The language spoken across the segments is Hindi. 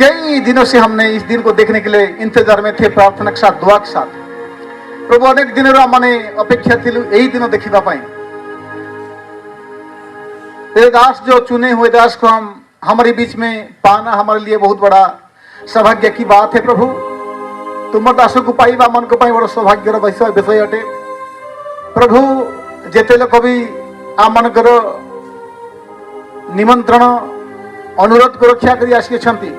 कई दिनों से हमने इस दिन को देखने के लिए इंतजार में थे, प्रार्थना के साथ, दुआ के साथ। प्रभु अनेक दिन मैंने अपेक्षा थी यही दिन देखा पाई। तेरे दास जो चुने हुए दास को हम हमारे बीच में पाना हमारे लिए बहुत बड़ा सौभाग्य की बात है। प्रभु तुम दास को पाइबा मन को पाई बड़ा सौभाग्य विषय अटे। प्रभु जेते लोक भी आम मनकर निमंत्रण अनुरोध को रक्षा कर आसिछंती,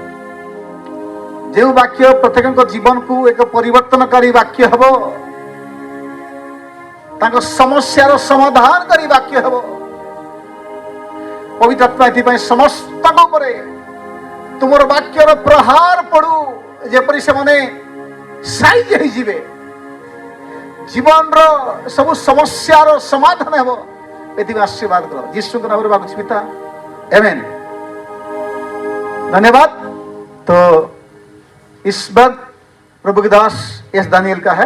जो वाक्य प्रत्येक जीवन को एक परिवर्तनकारी वाक्य हम, समस्यार समाधान करी वाक्य हम। पवित्र आत्मा एथि समस्त तुमर वाक्यर प्रहार पड़ू जेपरी से माने साइज हो जीवे, जीवन रो सब समस्यार समाधान हेबो। एथि आशीर्वाद करो यीशु के नाम रे मांगुछि पिता, आमेन। धन्यवाद। तो इस वक्त प्रभु के दास एस दानियल का है।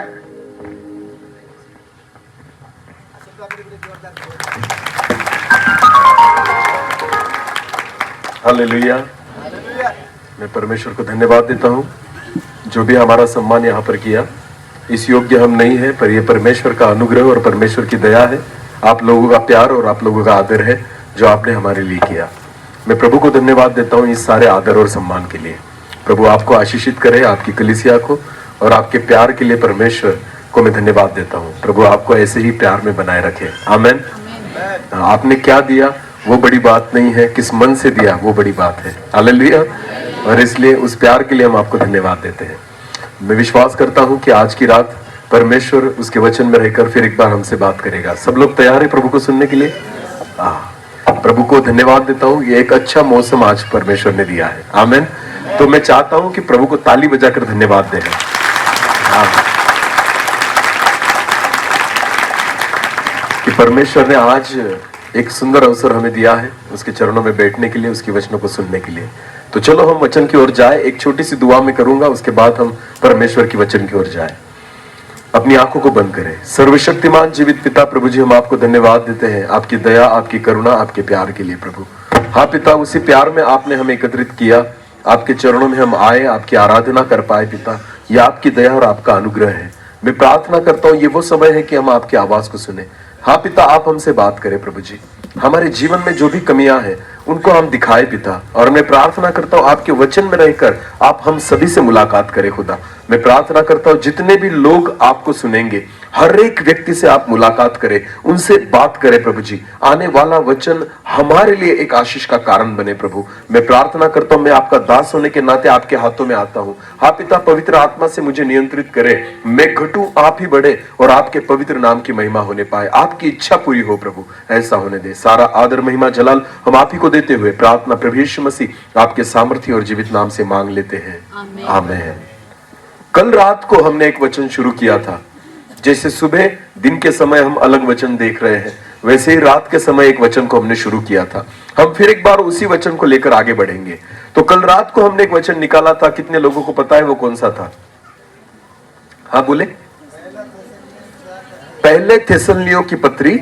हालेलुया। मैं परमेश्वर को धन्यवाद देता हूँ जो भी हमारा सम्मान यहाँ पर किया। इस योग्य हम नहीं है, पर यह परमेश्वर का अनुग्रह और परमेश्वर की दया है, आप लोगों का प्यार और आप लोगों का आदर है जो आपने हमारे लिए किया। मैं प्रभु को धन्यवाद देता हूँ इस सारे आदर और सम्मान के लिए। प्रभु आपको आशीषित करे, आपकी कलीसिया को, और आपके प्यार के लिए परमेश्वर को मैं धन्यवाद देता हूँ। प्रभु आपको ऐसे ही प्यार में बनाए रखे। आमीन। आपने क्या दिया वो बड़ी बात नहीं है, किस मन से दिया वो बड़ी बात है। हालेलुया। और इसलिए उस प्यार के लिए हम आपको धन्यवाद देते हैं। मैं विश्वास करता हूँ कि आज की रात परमेश्वर उसके वचन में रहकर फिर एक बार हमसे बात करेगा। सब लोग तैयार है प्रभु को सुनने के लिए? प्रभु को धन्यवाद देता हूँ, ये एक अच्छा मौसम आज परमेश्वर ने दिया है। आमीन। तो मैं चाहता हूँ कि प्रभु को ताली बजाकर धन्यवाद दें। कि परमेश्वर ने आज एक सुंदर अवसर हमें दिया है उसके चरणों में बैठने के लिए, उसकी वचनों को सुनने के लिए। तो चलो हम वचन की ओर जाए। एक छोटी सी दुआ में करूंगा, उसके बाद हम परमेश्वर की वचन की ओर जाए। अपनी आंखों को बंद करें। सर्वशक्तिमान जीवित पिता प्रभु जी, हम आपको धन्यवाद देते हैं आपकी दया, आपकी करुणा, आपके प्यार के लिए प्रभु। हाँ पिता, उसी प्यार में आपने हमें एकत्रित किया, आपके चरणों में हम आए, आपकी आराधना कर पाए पिता। यह आपकी दया और आपका अनुग्रह है। मैं प्रार्थना करता हूँ ये वो समय है कि हम आपकी आवाज को सुने। हाँ पिता, आप हमसे बात करें प्रभु जी। हमारे जीवन में जो भी कमियां हैं उनको हम दिखाए पिता। और मैं प्रार्थना करता हूँ आपके वचन में रहकर आप हम सभी से मुलाकात करें खुदा। मैं प्रार्थना करता हूँ जितने भी लोग आपको सुनेंगे, हर एक व्यक्ति से आप मुलाकात करें, उनसे बात करें प्रभु जी। आने वाला वचन हमारे लिए एक आशीष का कारण बने प्रभु। मैं प्रार्थना करता हूँ, मैं आपका दास होने के नाते आपके हाथों में आता हूँ। हाँ पिता, पवित्र आत्मा से मुझे नियंत्रित करे, मैं घटूं आप ही बढ़े और आपके पवित्र नाम की महिमा होने पाए। आपकी इच्छा पूरी हो प्रभु, ऐसा होने दे। सारा आदर महिमा जलाल हम आप ही को देते हुए प्रार्थना प्रभु यीशु मसीह आपके सामर्थ्य और जीवित नाम से मांग लेते हैं, आमीन। कल रात को हमने एक वचन शुरू किया था। जैसे सुबह दिन के समय हम अलग वचन देख रहे हैं, वैसे ही रात के समय एक वचन को हमने शुरू किया था। हम फिर एक बार उसी वचन को लेकर आगे बढ़ेंगे। तो कल रात को हमने एक वचन निकाला था, कितने लोगों को पता है वो कौन सा था? हाँ बोले। पहले थिस्सलुनीकियों की पत्री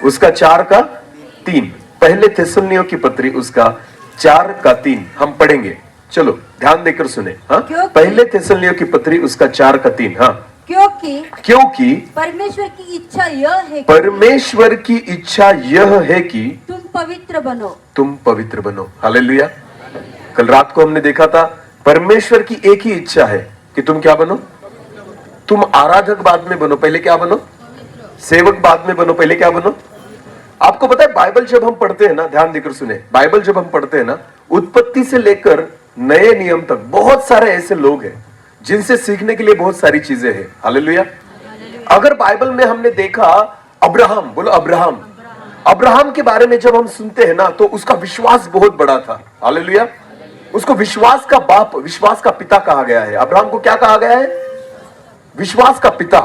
उसका 4:3। पहले थिस्सलुनीकियों की पत्री उसका 4:3 हम पढ़ेंगे। चलो ध्यान देकर सुने। हाँ, पहले थिस्सलुनीकियों की पत्री उसका 4:3। हाँ, क्योंकि परमेश्वर की इच्छा यह है, परमेश्वर की इच्छा यह है कि तुम पवित्र बनो, तुम पवित्र बनो। हालेलुया। कल रात को हमने देखा था परमेश्वर की एक ही इच्छा है कि तुम क्या बनो? तुम आराधक बाद में बनो, पहले क्या बनो? सेवक बाद में बनो, पहले क्या बनो? आपको पता है बाइबल जब हम पढ़ते हैं ना, ध्यान देकर सुने, बाइबल जब हम पढ़ते हैं ना, उत्पत्ति से लेकर नए नियम तक बहुत सारे ऐसे लोग हैं जिनसे सीखने के लिए बहुत सारी चीजें हैं। हालेलुया। अगर बाइबल में हमने देखा अब्राहम, बोलो अब्राहम, अब्राहम के बारे में जब हम सुनते हैं ना, तो उसका विश्वास बहुत बड़ा था। हालेलुया। उसको विश्वास का बाप, विश्वास का पिता कहा गया है। अब्राहम को क्या कहा गया है? विश्वास का पिता।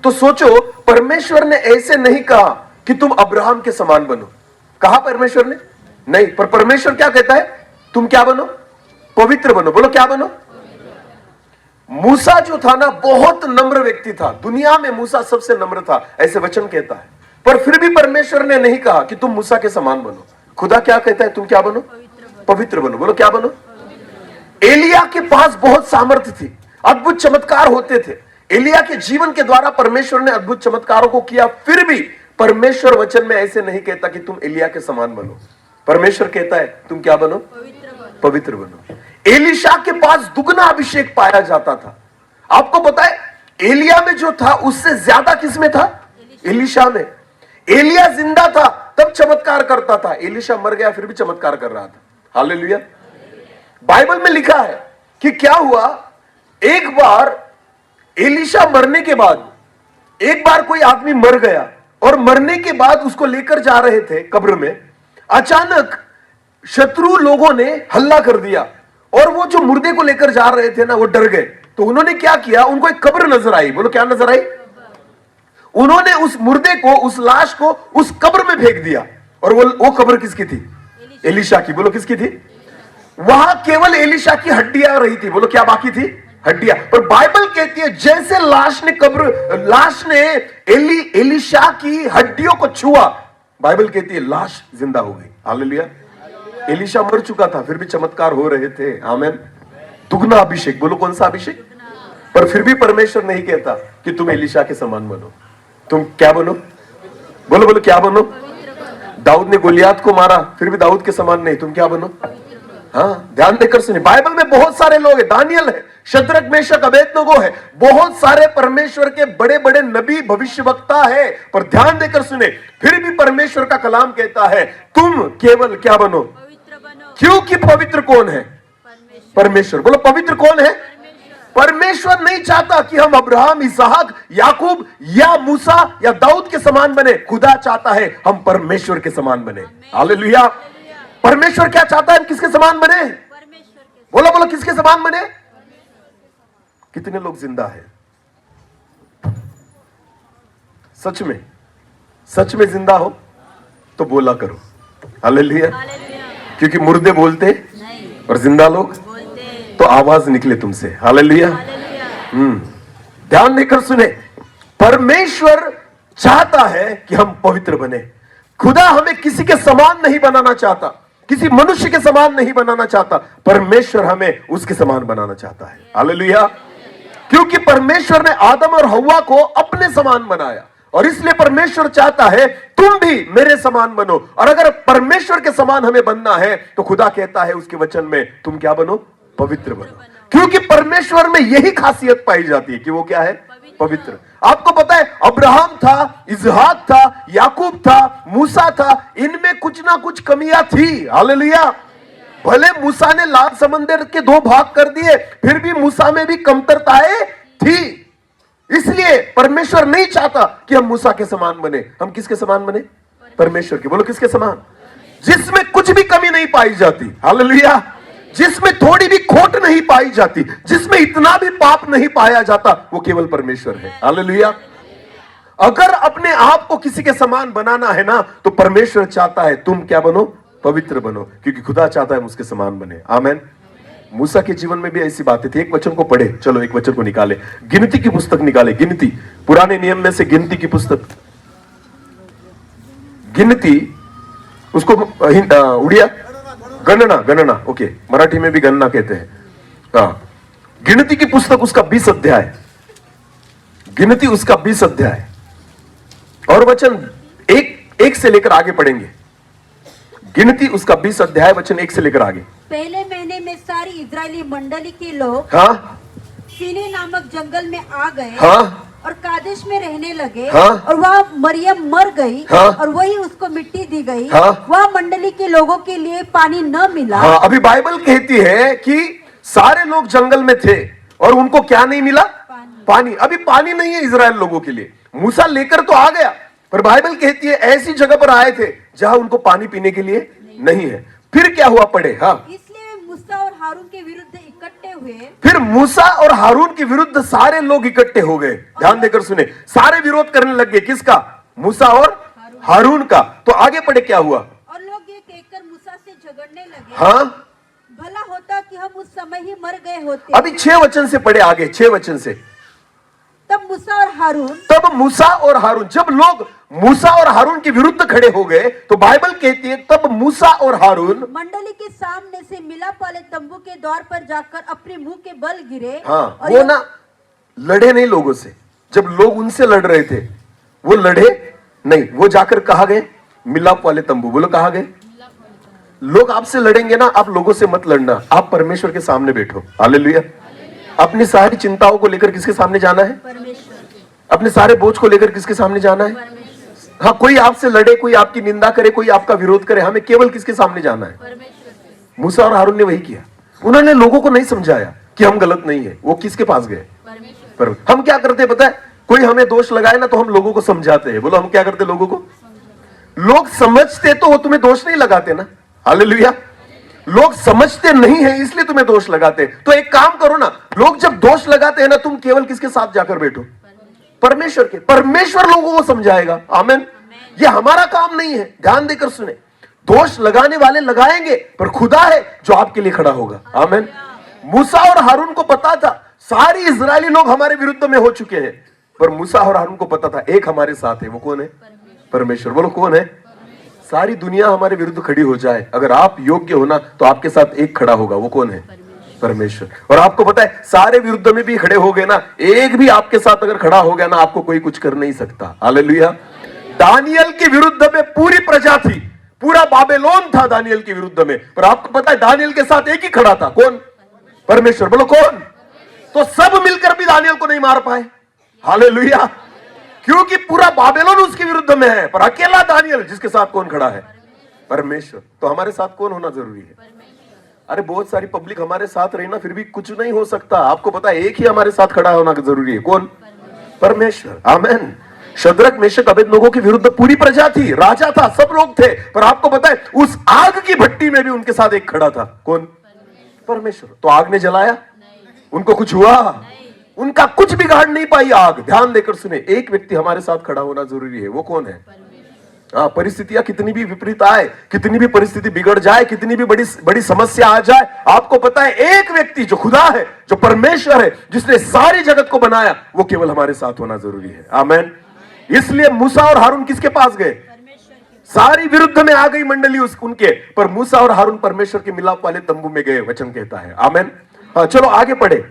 तो सोचो, परमेश्वर ने ऐसे नहीं कहा कि तुम अब्राहम के समान बनो। कहा परमेश्वर ने? नहीं। पर परमेश्वर क्या कहता है? तुम क्या बनो? पवित्र बनो। बोलो क्या बनो? मूसा जो था ना, बहुत नम्र व्यक्ति था, दुनिया में मूसा सबसे नम्र था, ऐसे वचन कहता है। पर फिर भी परमेश्वर ने नहीं कहा कि तुम मूसा के समान बनो। खुदा क्या कहता है? तुम क्या बनो? पवित्र बनो। बोलो क्या बनो? एलिया के पास बहुत सामर्थ्य थी, अद्भुत चमत्कार होते थे। एलिया के जीवन के द्वारा परमेश्वर ने अद्भुत चमत्कारों को किया। फिर भी परमेश्वर वचन में ऐसे नहीं कहता कि तुम एलिया के समान बनो। परमेश्वर कहता है तुम क्या बनो? पवित्र बनो। एलीशा के पास दुगना अभिषेक पाया जाता था। आपको पता है एलिया में जो था उससे ज्यादा किसमें था? एलीशा में। एलिया जिंदा था तब चमत्कार करता था, एलीशा मर गया फिर भी चमत्कार कर रहा था। हालेलुया। बाइबल में लिखा है कि क्या हुआ, एक बार एलीशा मरने के बाद, एक बार कोई आदमी मर गया और मरने के बाद उसको लेकर जा रहे थे कब्र में, अचानक शत्रु लोगों ने हल्ला कर दिया और वो जो मुर्दे को लेकर जा रहे थे ना वो डर गए। तो उन्होंने क्या किया, उनको एक कब्र नजर आई। बोलो क्या नजर आई? उन्होंने उस मुर्दे को, उस लाश को उस कब्र में फेंक दिया। और वो कब्र किसकी थी? एलीशा की। बोलो किसकी थी? वहां केवल एलीशा की हड्डियां रही थी। बोलो क्या बाकी थी? हड्डियां। पर बाइबल कहती है जैसे लाश ने एलीशा की हड्डियों को छुआ, बाइबल कहती है लाश जिंदा हो गई। हालेलुया। एलीशा मर चुका था फिर भी चमत्कार हो रहे थे। आमीन। दुगना अभिषेक। बोलो कौन सा अभिषेक? पर फिर भी परमेश्वर नहीं कहता कि तुम एलीशा के समान बनो। तुम क्या बनो? बोलो बोलो क्या बनो? दाऊद ने गोलियात को मारा फिर भी दाऊद के समान नहीं, तुम क्या बनो? हाँ, ध्यान देकर सुनिए। बाइबल में बहुत सारे लोग हैं, दानियल है, शद्रक मेशक अबेदनगो है, बहुत सारे परमेश्वर के बड़े बड़े नबी भविष्यवक्ता है। पर ध्यान देकर सुने, फिर भी परमेश्वर का कलाम कहता है तुम केवल क्या बनो? क्योंकि पवित्र कौन है? परमेश्वर। बोलो पवित्र कौन है? परमेश्वर नहीं चाहता कि हम अब्राहम, इसहाक, याकूब या मूसा या दाऊद के समान बने। खुदा चाहता है हम परमेश्वर के समान बने। हालेलुया। परमेश्वर क्या चाहता है? हम किसके समान बने? बोलो बोलो किसके समान बने? कितने लोग जिंदा है? सच में जिंदा हो तो बोला करो हालेलुया। क्योंकि मुर्दे बोलते और जिंदा लोग तो आवाज निकले तुमसे। हालेलुया। ध्यान देकर सुने, परमेश्वर चाहता है कि हम पवित्र बने। खुदा हमें किसी के समान नहीं बनाना चाहता, किसी मनुष्य के समान नहीं बनाना चाहता। परमेश्वर हमें उसके समान बनाना चाहता है। हालेलुया। क्योंकि परमेश्वर ने आदम और हव्वा को अपने समान बनाया और इसलिए परमेश्वर चाहता है तुम भी मेरे समान बनो। और अगर परमेश्वर के समान हमें बनना है तो खुदा कहता है उसके वचन में तुम क्या बनो? पवित्र बनो। क्योंकि परमेश्वर में यही खासियत पाई जाती है कि वो क्या है? पवित्र। आपको पता है अब्राहम था, इसहाक था, याकूब था, मूसा था, इनमें कुछ ना कुछ कमियां थी। हालेलुया। भले मूसा ने लाल समंदर के 2 भाग कर दिए फिर भी मूसा में भी कमतरताएं थी। इसलिए परमेश्वर नहीं चाहता कि हम मूसा के समान बने। हम किसके समान बने? परमेश्वर के। बोलो किसके समान? जिसमें कुछ भी कमी नहीं पाई जाती। हालेलुया। जिसमें थोड़ी भी खोट नहीं पाई जाती, जिसमें इतना भी पाप नहीं पाया जाता, वो केवल परमेश्वर है। हालेलुया। अगर अपने आप को किसी के समान बनाना है ना तो परमेश्वर चाहता है तुम क्या बनो? पवित्र बनो। क्योंकि खुदा चाहता है हम उसके समान बने। आमीन। मूसा के जीवन में भी ऐसी बातें थी। एक वचन को पढ़े, चलो एक वचन को निकाले। गिनती की पुस्तक निकाले। गिनती, पुराने नियम में से गिनती की पुस्तक। गिनती उसको उड़िया गणना ओके, मराठी में भी गणना कहते हैं। हाँ, गिनती की पुस्तक उसका 20 अध्याय। गिनती उसका 20 अध्याय और वचन एक से लेकर आगे पढ़ेंगे। गिनती उसका 20 अध्याय वचन 1 से लेकर आगे। पहले महीने में सारी इजरायली मंडली के लोग हाँ सीने नामक जंगल में आ गए। हाँ और कादेश में रहने लगे। हाँ? और वह मरियम मर गई। हाँ? और वही उसको मिट्टी दी गई। हाँ? वह मंडली के लोगों के लिए पानी न मिला। हाँ, अभी बाइबल कहती है कि सारे लोग जंगल में थे और उनको क्या नहीं मिला? पानी। अभी पानी नहीं है इजराइल लोगों के लिए। मूसा लेकर तो आ गया पर बाइबल कहती है ऐसी जगह पर आए थे जहां उनको पानी पीने के लिए नहीं है। फिर क्या हुआ? पढ़े। हाँ, इसलिए वे मूसा और हारून के विरुद्ध इकट्ठे हुए। फिर मूसा और हारून के विरुद्ध सारे लोग इकट्ठे हो गए। ध्यान देकर सुने, सारे विरोध करने लग गए। किसका? मूसा और हारून का। तो आगे पढ़े क्या हुआ? और लोग ये कहकर मूसा से झगड़ने लगे, हाँ, भला होता कि हम उस समय ही मर गए होते। अभी 6 वचन से पढ़े आगे, 6 वचन से। तब मूसा और हारून जब लोग मूसा और हारून के विरुद्ध खड़े हो गए, तो बाइबल कहती है तब मूसा और हारून मंडली के सामने से मिलाप वाले तंबू के द्वार पर जाकर अपने मुंह के बल गिरे। हाँ, और वो ना लड़े नहीं लोगों से। जब लोग उनसे लड़ रहे थे वो लड़े नहीं, वो जाकर कहा गए मिलाप वाले तंबू। बोलो कहा गए। लोग आपसे लड़ेंगे ना, आप लोगों से मत लड़ना, आप परमेश्वर के सामने बैठो। हालेलुया। अपनी सारी चिंताओं को लेकर किसके सामने जाना है? परमेश्वर। अपने सारे बोझ को लेकर किसके सामने जाना है? परमेश्वर। हाँ, कोई आपसे लड़े, कोई आपकी निंदा करे, कोई आपका विरोध करे, हमें केवल किसके सामने जाना है? परमेश्वर। मूसा और हारून ने वही किया। उन्होंने लोगों को नहीं समझाया कि हम गलत नहीं है। वो किसके पास गए? पर हम क्या करते हैं पता है? कोई हमें दोष लगाए ना तो हम लोगों को समझाते हैं। बोलो हम क्या करते लोगों को? लोग समझते तो वो तुम्हें दोष नहीं लगाते ना। हालेलुया। लोग समझते नहीं है इसलिए तुम्हें दोष लगाते हैं। तो एक काम करो ना, लोग जब दोष लगाते हैं ना, तुम केवल किसके साथ जाकर बैठो? परमेश्वर के। परमेश्वर लोगों को समझाएगा। आमीन। ये हमारा काम नहीं है। ध्यान देकर सुने, दोष लगाने वाले लगाएंगे, पर खुदा है जो आपके लिए खड़ा होगा। आमीन। मूसा और हारून को पता था सारी इजरायली लोग हमारे विरुद्ध में हो चुके हैं, पर मूसा और हारून को पता था एक हमारे साथ है। वो कौन है? परमेश्वर। बोलो कौन है? सारी दुनिया हमारे विरुद्ध खड़ी हो जाए, अगर आप योग्य होना तो आपके साथ एक खड़ा होगा। वो कौन है? परमेश्वर। और आपको पता है सारे विरुद्ध में भी खड़े हो गए ना, एक भी आपके साथ अगर खड़ा हो गया ना, आपको कोई कुछ कर नहीं सकता। हालेलुया। दानियल के विरुद्ध में पूरी प्रजा थी, पूरा बाबेलोन था दानियल के विरुद्ध में, पर आपको पता है दानियल के साथ एक ही खड़ा था। कौन? परमेश्वर। बोलो कौन? तो सब मिलकर भी दानियल को नहीं मार पाए। हालेलुया। क्योंकि पूरा बाबेलोन उसके विरुद्ध में है, पर अकेला दानियल जिसके साथ कौन खड़ा है? परमेश्वर। तो हमारे साथ कौन होना जरूरी है? अरे बहुत सारी पब्लिक हमारे साथ रही ना, फिर भी कुछ नहीं हो सकता। आपको पता है एक ही हमारे साथ खड़ा होना जरूरी है। कौन? परमेश्वर। आमीन। शद्रक मेशक अबेदनगो के विरुद्ध पूरी प्रजा थी, राजा था, सब लोग थे, पर आपको पता है उस आग की भट्टी में भी उनके साथ एक खड़ा था। कौन? परमेश्वर। तो आग ने जलाया? उनको कुछ हुआ? उनका कुछ बिगाड़ नहीं पाई आग। ध्यान देकर सुने, एक व्यक्ति हमारे साथ खड़ा होना जरूरी है। वो कौन है? हाँ, परिस्थितियां कितनी भी विपरीत आए, कितनी भी परिस्थिति बिगड़ जाए, कितनी भी बड़ी बड़ी समस्या आ जाए, आपको पता है एक व्यक्ति जो खुदा है, जो परमेश्वर है, जिसने सारी जगत को बनाया, वो केवल हमारे साथ होना जरूरी है। आमीन। इसलिए मूसा और हारून किसके पास गए? सारी विरुद्ध में आ गई मंडली उनके, पर मूसा और हारून परमेश्वर के मिलाप वाले तंबू में गए, वचन कहता है। आमीन। हाँ, चलो आगे पढ़े।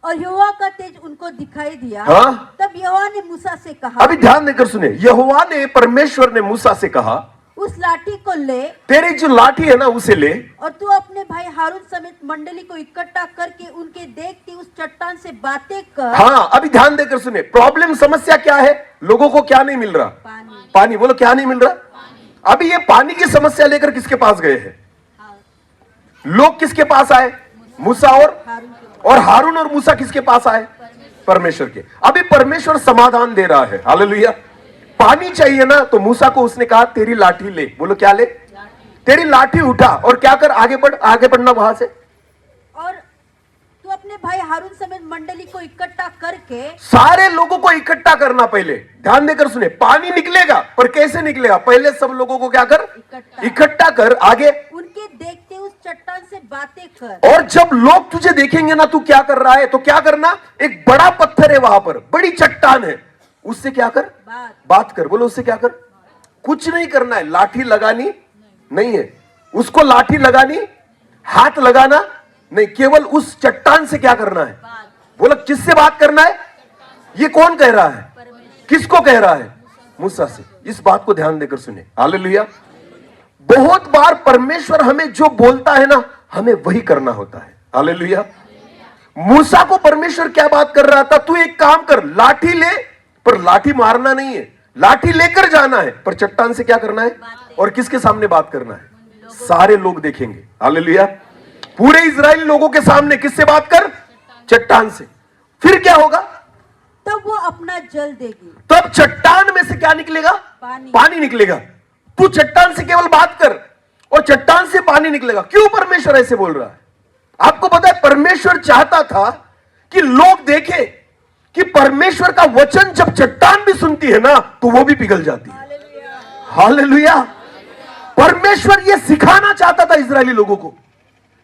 और यहोवा का तेज उनको दिखाई दिया। हाँ? तब यहोवा ने मूसा से कहा। अभी ध्यान देकर सुने, यहोवा ने, परमेश्वर ने मूसा से कहा, उस लाठी को ले, तेरी जो लाठी है ना उसे ले, और तू अपने भाई हारून समेत मंडली को इकट्ठा करके उनके देखते उस चट्टान से बातें कर। हाँ, अभी ध्यान देकर सुने, प्रॉब्लम समस्या क्या है? लोगों को क्या नहीं मिल रहा? पानी। पानी। बोलो क्या नहीं मिल रहा? अभी ये पानी की समस्या लेकर किसके पास गए हैं? लोग किसके पास आए? मूसा और हारून और मूसा किसके पास आए? परमेश्वर के। अभी परमेश्वर समाधान दे रहा है। हालेलुया। पानी चाहिए ना, तो मूसा को उसने कहा तेरी लाठी ले। बोलो क्या ले? तेरी लाठी उठा और क्या कर? आगे बढ़। आगे बढ़ना वहां से। और तू अपने भाई हारून समेत मंडली को इकट्ठा करके, सारे लोगों को इकट्ठा करना। पहले ध्यान देकर सुने, पानी निकलेगा, पर कैसे निकलेगा? पहले सब लोगों को क्या कर? इकट्ठा कर। आगे उनके देखते उस चट्टान से बातें कर। और जब लोग तुझे देखेंगे ना तू क्या कर रहा है, तो क्या करना? एक बड़ा पत्थर है वहां पर, बड़ी चट्टान है, उससे क्या कर? बात कर। बोलो उससे क्या कर? कुछ नहीं करना है, लाठी लगानी नहीं है उसको, लाठी लगानी, हाथ लगाना नहीं, केवल उस चट्टान से क्या करना है? बोलो किससे बात करना है? ये कौन कह रहा है? किसको कह रहा है? मूसा से। इस बात को ध्यान देकर सुने। हालेलुया। बहुत बार परमेश्वर हमें जो बोलता है ना, हमें वही करना होता है। हालेलुया। मूसा को परमेश्वर क्या बात कर रहा था? तू एक काम कर, लाठी ले, पर लाठी मारना नहीं है, लाठी लेकर जाना है, पर चट्टान से क्या करना है? और किसके सामने बात करना है? सारे लोग देखेंगे। हालेलुया। पूरे इजराइल लोगों के सामने किससे बात कर? चट्टान से। फिर क्या होगा? तब वो अपना जल देगी। तब चट्टान में से क्या निकलेगा? पानी निकलेगा। तू चट्टान से केवल बात कर और चट्टान से पानी निकलेगा। क्यों परमेश्वर ऐसे बोल रहा है? आपको पता है परमेश्वर चाहता था कि लोग देखें कि परमेश्वर का वचन जब चट्टान भी सुनती है ना, तो वो भी पिघल जाती है। हालेलुया। परमेश्वर ये सिखाना चाहता था इजरायली लोगों को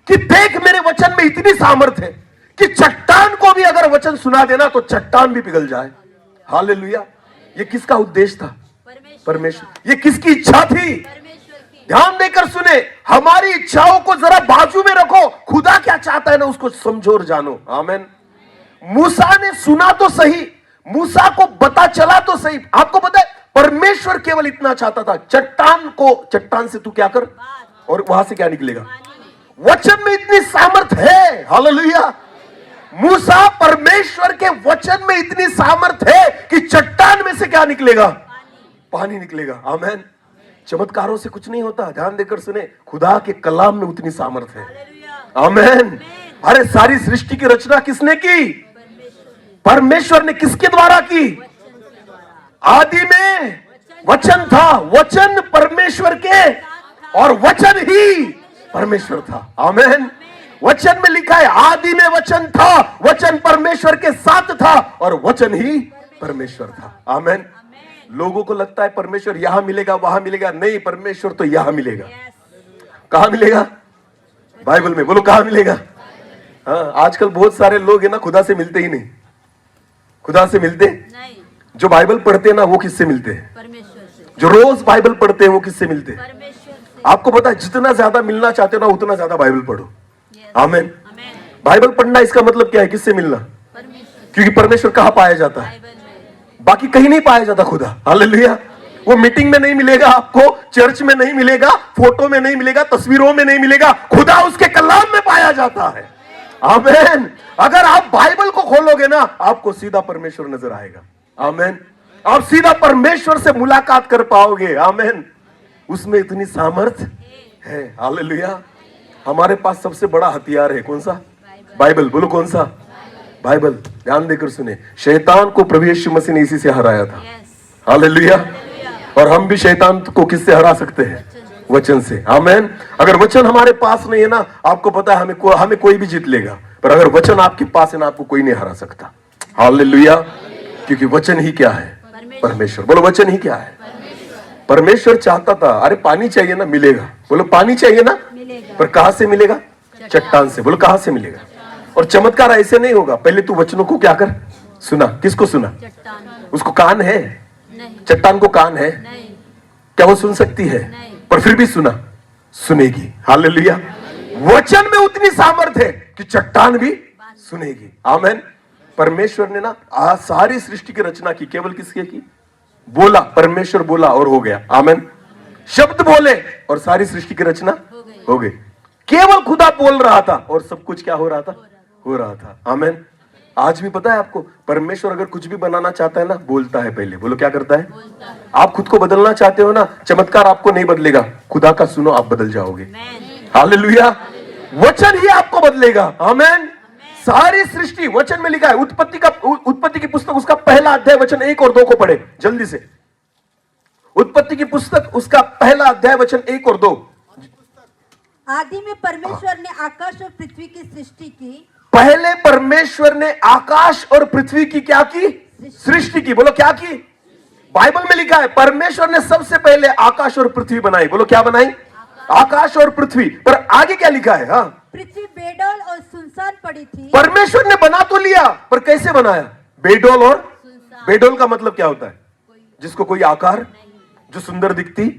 कि देख मेरे वचन में इतनी सामर्थ्य है कि चट्टान को भी अगर वचन सुना देना तो चट्टान भी पिघल जाए। हालेलुया। ये किसका उद्देश्य था? परमेश्वर। ये किसकी इच्छा थी? परमेश्वर की। ध्यान देकर सुने, हमारी इच्छाओं को जरा बाजू में रखो, खुदा क्या चाहता है ना उसको समझो और जानो। आमीन। मूसा ने सुना तो सही, मूसा को पता चला तो सही। आपको पता है परमेश्वर केवल इतना चाहता था, चट्टान से तू क्या कर, और वहां से क्या निकलेगा? वचन में इतनी सामर्थ है। हालेलुया। मूसा परमेश्वर के वचन में इतनी सामर्थ है कि चट्टान में से क्या निकलेगा? पानी निकलेगा। आमीन। चमत्कारों से कुछ नहीं होता, ध्यान देकर सुने, खुदा के कलाम में उतनी सामर्थ है। आमीन। अरे सारी सृष्टि की रचना किसने की? परमेश्वर ने। किसके द्वारा की? आदि में वचन था, वचन परमेश्वर के, और वचन ही परमेश्वर था। आमीन। वचन में लिखा है आदि में वचन था, वचन परमेश्वर के साथ था, और वचन ही परमेश्वर था। आमीन। लोगों को लगता है परमेश्वर यहां मिलेगा वहां मिलेगा, नहीं, परमेश्वर तो यहां मिलेगा। कहां मिलेगा? बाइबल में। बोलो कहां मिलेगा? हाँ, आजकल बहुत सारे लोग है ना खुदा से मिलते ही नहीं। खुदा से मिलते नहीं, जो बाइबल पढ़ते हैं ना वो किससे मिलते हैं? परमेश्वर से। जो रोज बाइबल पढ़ते हैं वो किससे मिलते हैं? परमेश्वर से। आपको पता है जितना ज्यादा मिलना चाहते हो ना उतना ज्यादा बाइबल पढ़ो। Yes. आमीन। आमीन। बाइबल पढ़ना इसका मतलब क्या है? किससे मिलना? परमेश्वर से। क्योंकि परमेश्वर कहां पाया जाता है? बाइबल में। बाकी कहीं नहीं पाया जाता खुदा। हालेलुया। वो मीटिंग में नहीं मिलेगा आपको, चर्च में नहीं मिलेगा, फोटो में नहीं मिलेगा, तस्वीरों में नहीं मिलेगा, खुदा उसके कलाम में पाया जाता है। आमीन। अगर आप बाइबल को खोलोगे ना आपको सीधा परमेश्वर नजर आएगा। आमीन। आप सीधा परमेश्वर से मुलाकात कर पाओगे। आमीन। उसमें इतनी सामर्थ है। हालेलुया। हमारे पास सबसे बड़ा हथियार है, कौन सा? बाइबल। बोलो कौन सा? बाइबल। ध्यान देकर सुने, शैतान को प्रभु यीशु मसीह ने इसी से हराया था। Yes. हालेलुया। और हम भी शैतान को किससे हरा सकते हैं? वचन से। आमीन। अगर वचन हमारे पास नहीं है ना, आपको पता है हमें कोई भी जीत लेगा, पर अगर वचन आपके पास है ना आपको कोई नहीं हरा सकता। हालेलुया। क्योंकि वचन ही क्या है? परमेश्वर। बोलो वचन ही क्या है? परमेश्वर चाहता था, अरे पानी चाहिए ना, मिलेगा। बोलो पानी चाहिए ना, मिलेगा। पर कहां से मिलेगा? चट्टान से। बोलो कहां से मिलेगा? और चमत्कार ऐसे नहीं होगा, पहले तू वचनों को क्या कर? सुना। किसको सुना? चट्टान को। उसको कान है? नहीं, चट्टान को कान है? नहीं, क्या वो सुन सकती है? नहीं। पर फिर भी सुना, सुनेगी। हालेलुया। वचन में उतनी सामर्थ है कि चट्टान भी सुनेगी। आमीन। परमेश्वर ने ना सारी सृष्टि की रचना की, केवल किसके की? बोला, परमेश्वर बोला और हो गया। आमीन। शब्द बोले और सारी सृष्टि की रचना हो गई। केवल खुदा बोल रहा था और सब कुछ क्या हो रहा था? हो रहा था। आमीन। आज भी पता है आपको, परमेश्वर अगर कुछ भी बनाना चाहता है ना बोलता है पहले। बोलो क्या करता है? आप खुद को बदलना चाहते हो ना, चमत्कार आपको नहीं बदलेगा, खुदा का सुनो आप बदल जाओगे। हालेलुया। वचन ही आपको बदलेगा। आमीन। सारी सृष्टि वचन में लिखा है। उत्पत्ति की पुस्तक उसका पहला अध्याय वचन 1 और 2 को पढ़े जल्दी से। उत्पत्ति की पुस्तक उसका पहला अध्याय वचन 1 और 2। आदि में परमेश्वर ने आकाश और पृथ्वी की सृष्टि की। पहले परमेश्वर ने आकाश और पृथ्वी की क्या की? सृष्टि की। बोलो क्या की? बाइबल में लिखा है परमेश्वर ने सबसे पहले आकाश और पृथ्वी बनाई। बोलो क्या बनाई? आकाश और पृथ्वी। पर आगे क्या लिखा है? हाँ, पृथ्वी बेडौल और सुनसान पड़ी थी। परमेश्वर ने बना तो लिया, पर कैसे बनाया? बेडौल। और बेडौल का मतलब क्या होता है? जिसको कोई आकार, जो सुंदर दिखती,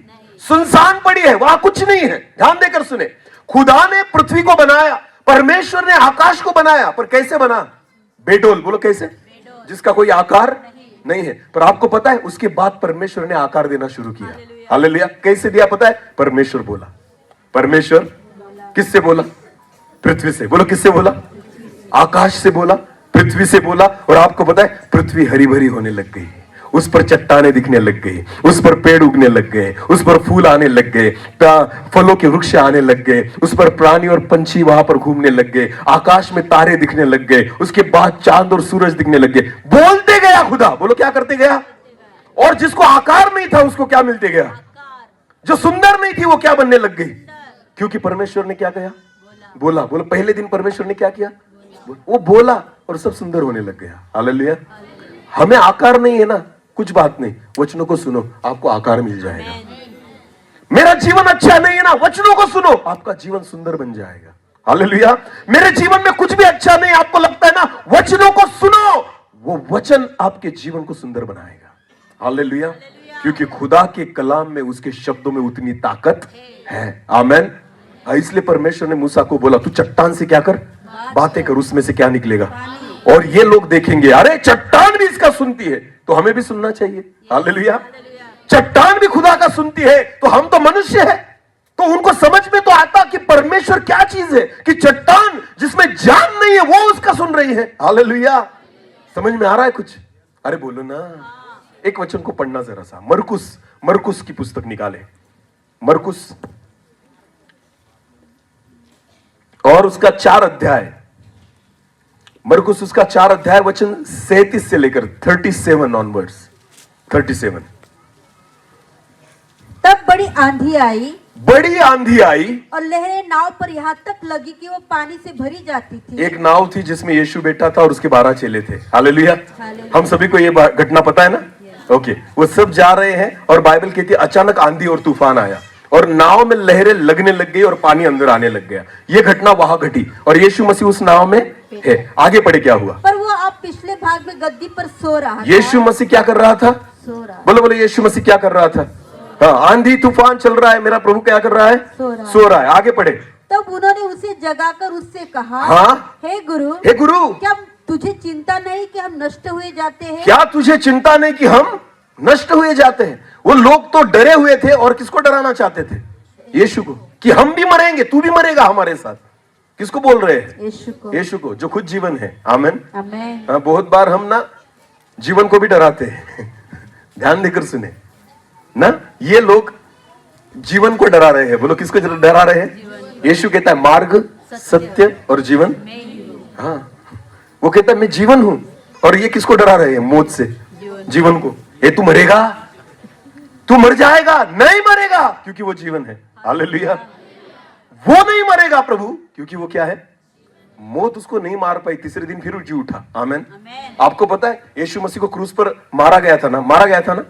सुनसान पड़ी है, वहां कुछ नहीं है। ध्यान देकर सुने, खुदा ने पृथ्वी को बनाया, परमेश्वर ने आकाश को बनाया, पर कैसे बना? बेडौल। बोलो कैसे? जिसका कोई आकार नहीं है। पर आपको पता है उसके बाद परमेश्वर ने आकार देना शुरू किया। हालेलुया। कैसे दिया पता है? परमेश्वर बोला। परमेश्वर किससे बोला? पृथ्वी से। बोलो किससे बोला? आकाश से बोला, पृथ्वी से बोला। और आपको पता है पृथ्वी हरी भरी होने लग गई, उस पर चट्टानें दिखने लग गई, उस पर पेड़ उगने लग गए, उस पर फूल आने लग गए, फलों के वृक्ष आने लग गए, उस पर प्राणी और पंछी वहां पर घूमने लग गए, आकाश में तारे दिखने लग गए, उसके बाद चांद और सूरज दिखने लग गए। बोलते गया खुदा। बोलो क्या करते गया? और जिसको आकार नहीं था उसको क्या मिलते गया? जो सुंदर नहीं थी वो क्या बनने लग गई? क्योंकि परमेश्वर ने क्या कहा? बोला। बोलो पहले दिन परमेश्वर ने क्या किया? वो बोला और सब सुंदर होने लग गया। हालेलुया। हमें आकार नहीं है ना, कुछ बात नहीं, वचनों को सुनो, आपको आकार मिल जाएगा। मेरा जीवन अच्छा नहीं है ना, वचनों को सुनो, आपका जीवन सुंदर बन जाएगा। हालेलुया। मेरे जीवन में कुछ भी अच्छा नहीं, आपको लगता है ना, वचनों को सुनो, वो वचन आपके जीवन को सुंदर बनाएगा। हालेलुया। क्योंकि खुदा के कलाम में, उसके शब्दों में उतनी ताकत है। आमेन। इसलिए परमेश्वर ने मूसा को बोला, तू चट्टान से क्या कर, बातें कर, उसमें से क्या निकलेगा। और ये लोग देखेंगे, अरे चट्टान भी इसका सुनती है, तो हमें भी सुनना चाहिए। हालेलुया। चट्टान भी खुदा का सुनती है, तो हम तो मनुष्य है, तो उनको समझ में तो आता कि परमेश्वर क्या चीज है, कि चट्टान जिसमें जान नहीं है वो उसका सुन रही है। हालेलुया। समझ में आ रहा है कुछ? अरे बोलो ना। एक वचन को पढ़ना जरा सा, मरकुस की पुस्तक निकाले, मरकुस और उसका 4 अध्याय, मरकुस उसका 4 अध्याय वचन 37 से लेकर 37 ऑनवर्ड्स, 37। तब बड़ी आंधी आई और लहरें नाव पर यहाँ तक लगी कि वो पानी से भरी जाती थी। एक नाव थी जिसमें यीशु बैठा था और उसके 12 चेले थे। हालेलुया। हम सभी को ये घटना पता है ना? ओके। वो सब जा रहे हैं और बाइबल कहती है अचानक आंधी और तूफान आया और नाव में लहरें लगने लग गई और पानी अंदर आने लग गया। ये घटना वहां घटी और यीशु मसीह उस नाव में है। आगे पढ़े क्या हुआ? पर वो अब पिछले भाग में गद्दी पर सो रहा था। यीशु मसीह क्या कर रहा था? बोलो बोलो, यीशु मसीह क्या कर रहा था? हाँ, आंधी तूफान चल रहा है, मेरा प्रभु क्या कर रहा है? सो रहा है। आगे पढ़े। तब उन्होंने उसे जगाकर उससे कहा, हाँ, हे गुरु, क्या तुझे चिंता नहीं कि हम नष्ट हुए जाते हैं? क्या तुझे चिंता नहीं कि हम नष्ट हुए जाते हैं? वो लोग तो डरे हुए थे और किसको डराना चाहते थे? यीशु को, कि हम भी मरेंगे, तू भी मरेगा हमारे साथ। किसको बोल रहे हैं? यीशु को, जो खुद जीवन है। आमेन। हाँ, बहुत बार हम ना जीवन को भी डराते हैं। ध्यान देकर सुने ना, ये लोग जीवन को डरा रहे हैं। बोलो, किसको डरा रहे हैं? यीशु कहता है मार्ग, सत्य और जीवन। हाँ, वो कहता है मैं जीवन हूं, और ये किसको डरा रहे हैं? मौत से, जीवन को। ए तू मरेगा, तू मर जाएगा। नहीं मरेगा, क्योंकि वो जीवन है। हालेलुया। वो नहीं मरेगा प्रभु, क्योंकि वो क्या है? मौत उसको नहीं मार पाई, तीसरे दिन फिर जी उठा। आमेन। आपको पता है यीशु मसीह को क्रूस पर मारा गया था ना?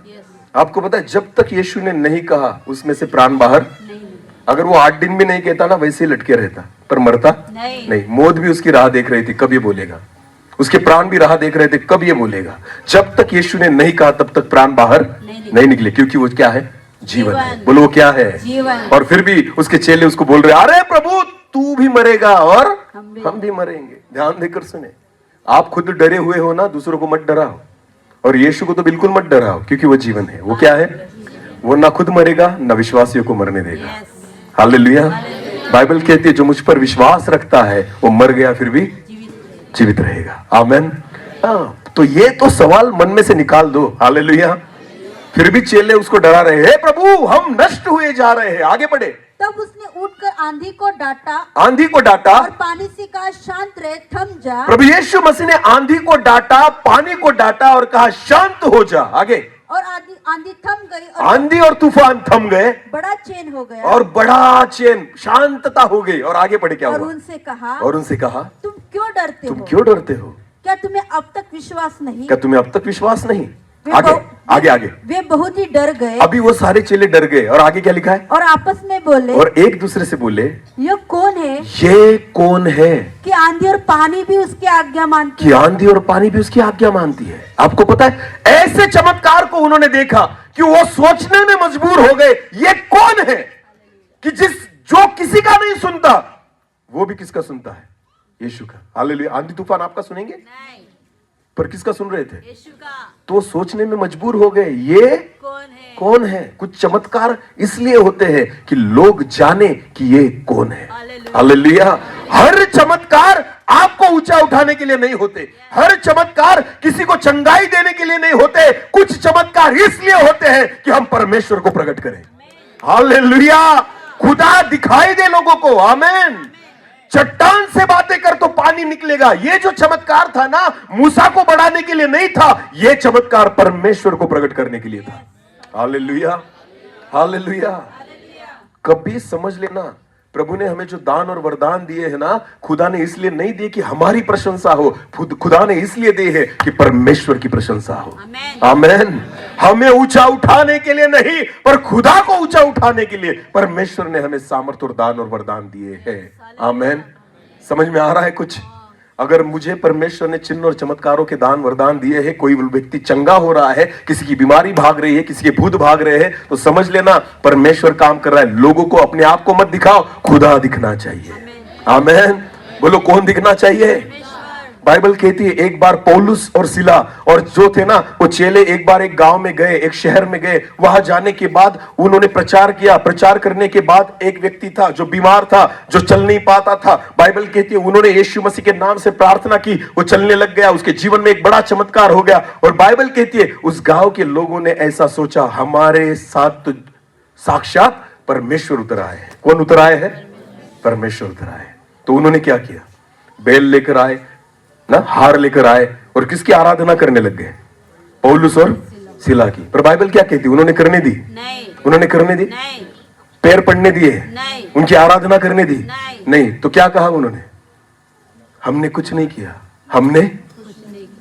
आपको पता है जब तक यीशु ने नहीं कहा उसमें से प्राण बाहर, अगर वो 8 दिन भी नहीं कहता ना, वैसे ही लटके रहता, पर मरता नहीं। मौत भी उसकी राह देख रही थी, कब ये बोलेगा। उसके प्राण भी राह देख रहे थे, कब ये बोलेगा। जब तक यीशु ने नहीं कहा तब तक प्राण बाहर नहीं निकले, क्योंकि वो क्या है? जीवन है। बोलो, वो क्या है? जीवन। और फिर भी उसके चेले उसको बोल रहे, अरे प्रभु तू भी मरेगा और हम भी मरेंगे। ध्यान देकर सुने, आप खुद डरे हुए हो ना, दूसरों को मत डराओ, और यीशु को तो बिल्कुल मत डराओ, क्योंकि वो जीवन है। वो क्या है? वो ना खुद मरेगा, ना विश्वासियों को मरने देगा। हालेलुया। बाइबल कहती है जो मुझ पर विश्वास रखता है वो मर गया फिर भी जीवित रहेगा। आमेन। तो ये तो सवाल मन में से निकाल दो। हालेलुया। फिर भी चेले उसको डरा रहे हैं, हे प्रभु हम नष्ट हुए जा रहे हैं। आगे बढ़े। तब उसने उठकर आंधी को डांटा और पानी से कहा, शांत रहे, थम जा। प्रभु यीशु मसीह ने आंधी को डांटा, पानी को डांटा और कहा शांत हो जा। आगे। और आंधी थम गई, आंधी और तूफान थम गए, बड़ा चैन हो गया, और बड़ा चैन, शांतता हो गई। और आगे बढ़े क्या हुआ? और उनसे कहा तुम क्यों डरते हो? क्या तुम्हें अब तक विश्वास नहीं? आगे वे बहुत ही डर गए। अभी वो सारे चेले डर गए। और आगे क्या लिखा है? और आपस में बोले, और एक दूसरे से बोले, ये कौन है कि आंधी और पानी भी उसकी आज्ञा मानती है। आपको पता है ऐसे चमत्कार को उन्होंने देखा कि वो सोचने में मजबूर हो गए, ये कौन है कि जो किसी का नहीं सुनता वो भी किसका सुनता है? यीशु का। हालेलुया। आंधी तूफान आपका सुनेंगे? नहीं। पर किसका सुन रहे थे? यीशु का। तो सोचने में मजबूर हो गए, ये कौन है? कुछ चमत्कार इसलिए होते हैं कि लोग जाने कि ये कौन है। हालेलुया। हर चमत्कार आपको ऊंचा उठाने के लिए नहीं होते, हर चमत्कार किसी को चंगाई देने के लिए नहीं होते। कुछ चमत्कार इसलिए होते हैं कि हम परमेश्वर को प्रकट करें। हालेलुया। खुदा दिखाई दे लोगों को। आमीन। चट्टान से बातें कर तो पानी निकलेगा। ये जो चमत्कार था ना, मूसा को बढ़ाने के लिए नहीं था, ये चमत्कार परमेश्वर को प्रकट करने के लिए था। हालेलुया। हालेलुया। कभी समझ लेना, प्रभु ने हमें जो दान और वरदान दिए हैं ना, खुदा ने इसलिए नहीं दिए कि हमारी प्रशंसा हो, खुदा ने इसलिए दिए है कि परमेश्वर की प्रशंसा हो। आमेन। हमें ऊंचा उठाने के लिए नहीं, पर खुदा को ऊंचा उठाने के लिए परमेश्वर ने हमें सामर्थ और दान और वरदान दिए हैं। आमेन। समझ में आ रहा है कुछ? अगर मुझे परमेश्वर ने चिन्ह और चमत्कारों के दान वरदान दिए हैं, कोई व्यक्ति चंगा हो रहा है, किसी की बीमारी भाग रही है, किसी के भूत भाग रहे हैं, तो समझ लेना परमेश्वर काम कर रहा है। लोगों को अपने आप को मत दिखाओ, खुदा दिखना चाहिए। आमेन। बोलो, कौन दिखना चाहिए? बाइबल कहती है एक बार पौलुस और सिला और जो थे ना वो चेले एक बार एक गांव में गए, एक शहर में गए। वहां जाने के बाद उन्होंने प्रचार किया। प्रचार करने के बाद एक व्यक्ति था जो बीमार था, जो चल नहीं पाता था। बाइबल कहती है उन्होंने यीशु मसीह के नाम से प्रार्थना की, वो चलने लग गया, उसके जीवन में एक बड़ा चमत्कार हो गया। और बाइबल कहती है उस गांव के लोगों ने ऐसा सोचा, हमारे साथ तो साक्षात परमेश्वर उतर आए हैं। कौन उतर आए हैं? परमेश्वर उतर आए। तो उन्होंने क्या किया? बेल लेकर आए ना, हार लेकर आए और किसकी आराधना करने लग गए? पौलुस और सिला की। पर बाइबल क्या कहती? उन्होंने करने दी? नहीं। उन्होंने करने दी? नहीं। पैर पड़ने दिए? नहीं। उनकी आराधना करने दी? नहीं। तो क्या कहा उन्होंने? हमने कुछ नहीं किया। हमने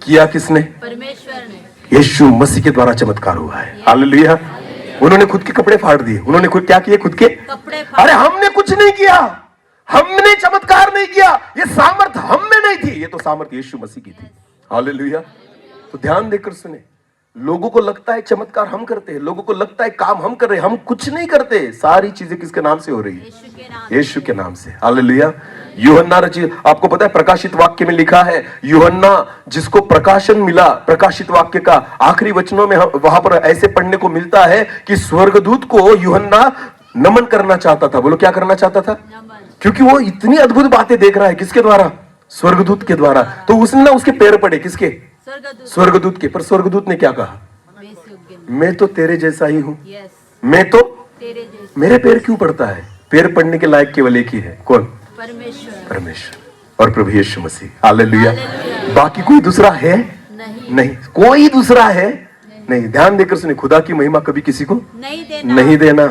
किया किसने? परमेश्वर ने। यीशु मसीह के द्वारा चमत्कार हुआ है। हालेलुया। उन्होंने खुद के कपड़े फाड़ दिए। उन्होंने खुद क्या किए? खुद के कपड़े फाड़। अरे हमने कुछ नहीं किया, हमने चमत्कार नहीं किया, ये सामर्थ हम में नहीं थी, ये तो सामर्थ यीशु मसीह की थी। हालेलुया। तो ध्यान देकर सुने। लोगों को लगता है चमत्कार हम करते हैं, लोगों को लगता है काम हम कर रहे हैं, हम कुछ नहीं करते। सारी चीजें किसके नाम से हो रही है? यीशु के नाम से। हालेलुया। यूहन्ना रचित, आपको पता है प्रकाशित वाक्य में लिखा है, यूहन्ना जिसको प्रकाशन मिला प्रकाशित वाक्य का, आखिरी वचनों में वहां पर ऐसे पढ़ने को मिलता है कि स्वर्गदूत को यूहन्ना नमन करना चाहता था। बोलो, क्या करना चाहता था? क्योंकि वो इतनी अद्भुत बातें देख रहा है। किसके द्वारा? स्वर्गदूत के द्वारा। तो उसने ना उसके पैर पड़े। किसके? स्वर्गदूत के। पर स्वर्गदूत ने क्या कहा? मैं तो तेरे जैसा ही हूं। मैं तो मेरे पैर क्यों पड़ता है? पैर पड़ने के लायक केवल एक ही है। कौन? परमेश्वर और प्रभु यीशु मसीह। हालेलुया। बाकी कोई दूसरा है? नहीं। कोई दूसरा है? नहीं। ध्यान देकर सुने, खुदा की महिमा कभी किसी को नहीं देना।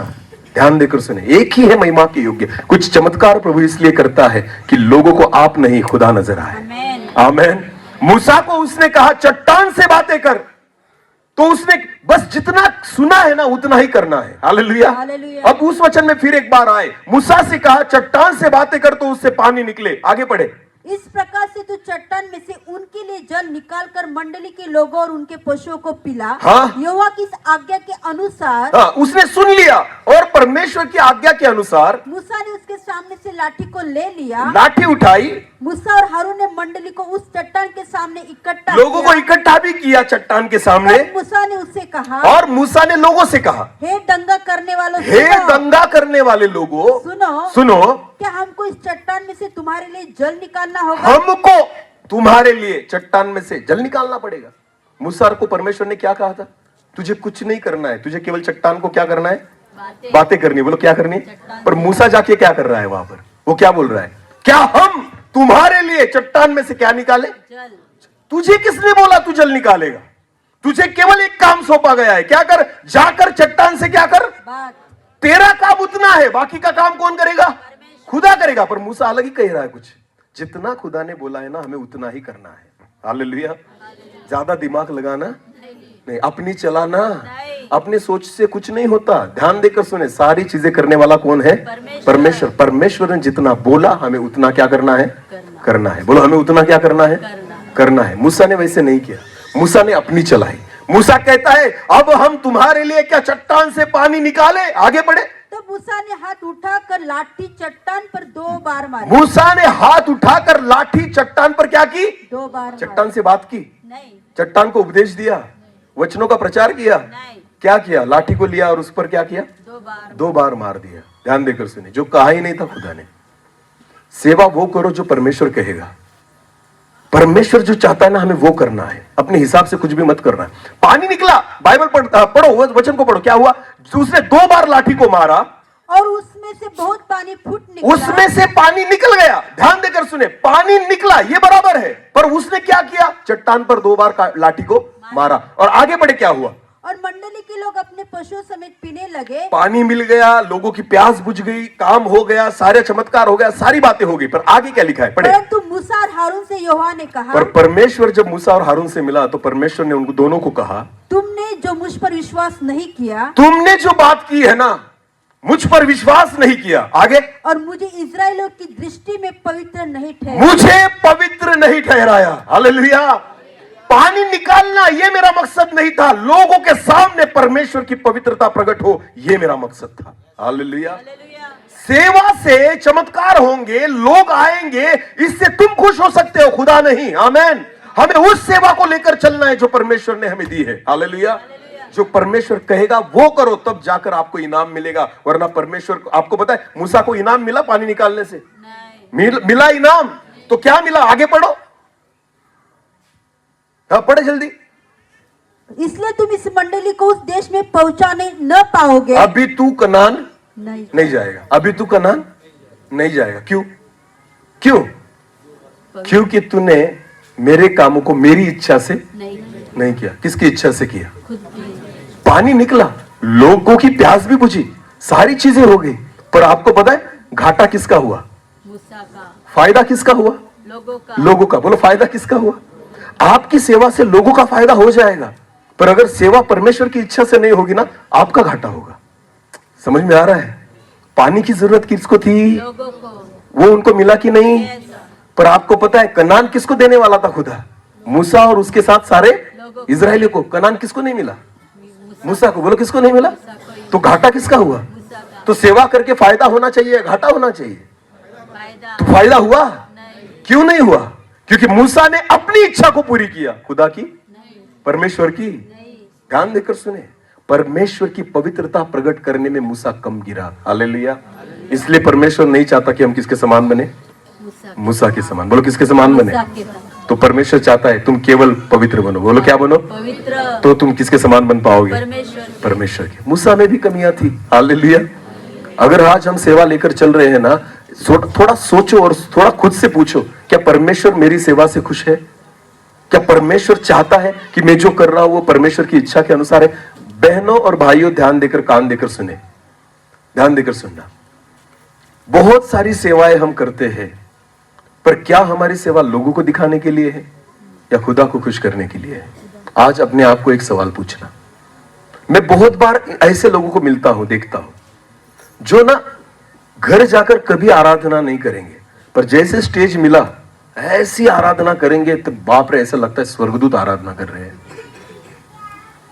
ध्यान देकर सुने, एक ही है महिमा के योग्य। कुछ चमत्कार प्रभु इसलिए करता है कि लोगों को आप नहीं खुदा नजर आए। आमेन। मूसा को उसने कहा चट्टान से बातें कर, तो उसने बस जितना सुना है ना उतना ही करना है। हालेलुया। अब उस वचन में फिर एक बार आए, मूसा से कहा चट्टान से बातें कर, तो उससे पानी निकले। आगे पढ़े। इस प्रकार से तू चट्टान में से उनके लिए जल निकालकर मंडली के लोगों और उनके पशुओं को पिला। हाँ? यहोवा की इस आज्ञा के अनुसार। हाँ, उसने सुन लिया और परमेश्वर की आज्ञा के अनुसार मूसा ने उसके सामने से लाठी को ले लिया। लाठी उठाई। मूसा और हारून ने मंडली को उस चट्टान के सामने इकट्ठा लोगों को इकट्ठा भी किया चट्टान के सामने। मूसा ने उससे कहा, और मूसा ने लोगों से कहा, हे दंगा करने वालों, हे दंगा करने वाले लोगों, सुनो, क्या हमको इस चट्टान में से तुम्हारे लिए जल निकालना होगा? हमको तुम्हारे लिए चट्टान में से जल निकालना पड़ेगा। मूसा को परमेश्वर ने क्या कहा था? तुझे कुछ नहीं करना है, तुझे केवल चट्टान को क्या करना है? बातें करनी। बोलो, क्या करनी? पर मूसा जाके क्या कर रहा है वहां पर? वो क्या बोल रहा है? क्या हम तुम्हारे लिए चट्टान में से क्या निकाले? जल। तुझे किसने बोला तू जल निकालेगा? तुझे केवल एक काम सौंपा गया है। क्या कर? जाकर चट्टान से क्या कर? बात। तेरा काम उतना है, बाकी का काम कौन करेगा? खुदा करेगा। पर मूसा अलग ही कह रहा है कुछ। जितना खुदा ने बोला है ना, हमें उतना ही करना है। हालेलुया। ज्यादा दिमाग लगाना नहीं, अपनी चलाना, अपने सोच से कुछ नहीं होता। ध्यान देकर सुने, सारी चीजें करने वाला कौन है? परमेश्वर। परमेश्वर ने जितना बोला हमें उतना क्या करना है? करना है। बोलो, हमें उतना क्या करना है? करना है। मूसा ने वैसे नहीं किया, मूसा ने अपनी चलाई। मूसा कहता है अब हम तुम्हारे लिए क्या चट्टान से पानी निकाले? आगे बढ़े। तो मूसा ने हाथ उठाकर लाठी चट्टान पर 2 बार मारी। मूसा ने हाथ उठाकर लाठी चट्टान पर क्या की? 2 बार। चट्टान से बात की? नहीं। चट्टान को उपदेश दिया? वचनों का प्रचार किया? नहीं। क्या किया? लाठी को लिया और उस पर क्या किया? 2 बार मार दिया। ध्यान देकर सुने, जो कहा ही नहीं था खुदा ने। सेवा वो करो जो परमेश्वर कहेगा। परमेश्वर जो चाहता है ना, हमें वो करना है। अपने हिसाब से कुछ भी मत करना है। पानी निकला, बाइबल पढ़ो, वचन को पढ़ो। क्या हुआ? उसने 2 बार लाठी को मारा और उसमें से बहुत पानी फूट निकला। उसमें से पानी निकल गया। ध्यान देकर सुने, पानी निकला ये बराबर है, पर उसने क्या किया? चट्टान पर 2 बार लाठी को मारा। और आगे बढ़े, क्या हुआ? और मंडली के लोग अपने पशुओं समेत पीने लगे। पानी मिल गया, लोगों की प्यास बुझ गई, काम हो गया, सारे चमत्कार हो गया, सारी बातें हो गई। पर आगे क्या लिखा है? पढ़े। परंतु मूसा और हारून से यहोवा ने कहा। पर परमेश्वर जब मूसा और हारून से मिला तो परमेश्वर ने उनको दोनों को कहा, तुमने जो मुझ पर विश्वास नहीं किया, तुमने जो बात की है ना, मुझ पर विश्वास नहीं किया, आगे और मुझे इस्राएलियों की दृष्टि में पवित्र नहीं ठहराया। मुझे पवित्र नहीं ठहराया। हालेलुया। पानी निकालना ये मेरा मकसद नहीं था, लोगों के सामने परमेश्वर की पवित्रता प्रकट हो ये मेरा मकसद था। हालेलुया। सेवा से चमत्कार होंगे, लोग आएंगे, इससे तुम खुश हो सकते हो, खुदा नहीं। आमेन। हमें उस सेवा को लेकर चलना है जो परमेश्वर ने हमें दी है। हालेलुया। जो परमेश्वर कहेगा वो करो, तब जाकर आपको इनाम मिलेगा, वरना परमेश्वर, आपको पता है मूसा को इनाम मिला पानी निकालने से? मिला इनाम, तो क्या मिला? आगे पढ़ो। हाँ, पढ़े जल्दी। इसलिए तुम इस मंडली को उस देश में पहुंचाने न पाओगे। अभी तू कनान नहीं जाएगा, अभी तू कनान नहीं जाएगा। क्यों? क्यों? क्योंकि तूने मेरे कामों को मेरी इच्छा से नहीं किया। किसकी इच्छा से किया? पानी निकला, लोगों की प्यास भी बुझी, सारी चीजें हो गई, पर आपको पता है घाटा किसका हुआ? मूसा का। फायदा किसका हुआ? लोगों का। बोलो, फायदा किसका हुआ? आपकी सेवा से लोगों का फायदा हो जाएगा, पर अगर सेवा परमेश्वर की इच्छा से नहीं होगी ना, आपका घाटा होगा। समझ में आ रहा है? पानी की जरूरत किसको थी? लोगों को। वो उनको मिला कि नहीं? पर आपको पता है कनान किसको देने वाला था? खुदा। मूसा और उसके साथ सारे इजरायलियों को। कनान किसको नहीं मिला? मूसा को। बोलो, किसको नहीं मिला? तो घाटा किसका हुआ? तो सेवा करके फायदा होना चाहिए, घाटा होना चाहिए? तो फायदा हुआ? क्यों नहीं हुआ? क्योंकि मूसा ने अपनी इच्छा को पूरी किया, खुदा की, परमेश्वर की। ध्यान देकर सुने, परमेश्वर की पवित्रता प्रकट करने में मूसा कम गिरा। हालेलुया। इसलिए परमेश्वर नहीं चाहता कि हम किसके समान बने? मूसा के समान। बोलो, किसके समान बने? तो परमेश्वर चाहता है तुम केवल पवित्र बनो। बोलो, क्या बनो? पवित्र। तो तुम किसके समान बन पाओगे? परमेश्वर के। मूसा में भी कमियां थी। हालेलुया। अगर आज हम सेवा लेकर चल रहे हैं ना, थोड़ा सोचो और थोड़ा खुद से पूछो, क्या परमेश्वर मेरी सेवा से खुश है? क्या परमेश्वर चाहता है कि मैं जो कर रहा हूं वो परमेश्वर की इच्छा के अनुसार है? बहनों और भाइयों, ध्यान देकर, कान देकर सुने, ध्यान देकर सुनना। बहुत सारी सेवाएं हम करते हैं, पर क्या हमारी सेवा लोगों को दिखाने के लिए है या खुदा को खुश करने के लिए है? आज अपने आप को एक सवाल पूछना। मैं बहुत बार ऐसे लोगों को मिलता हूं, देखता हूं, जो ना घर जाकर कभी आराधना नहीं करेंगे, पर जैसे स्टेज मिला ऐसी आराधना करेंगे तो बाप रे, ऐसा लगता है स्वर्गदूत आराधना कर रहे हैं।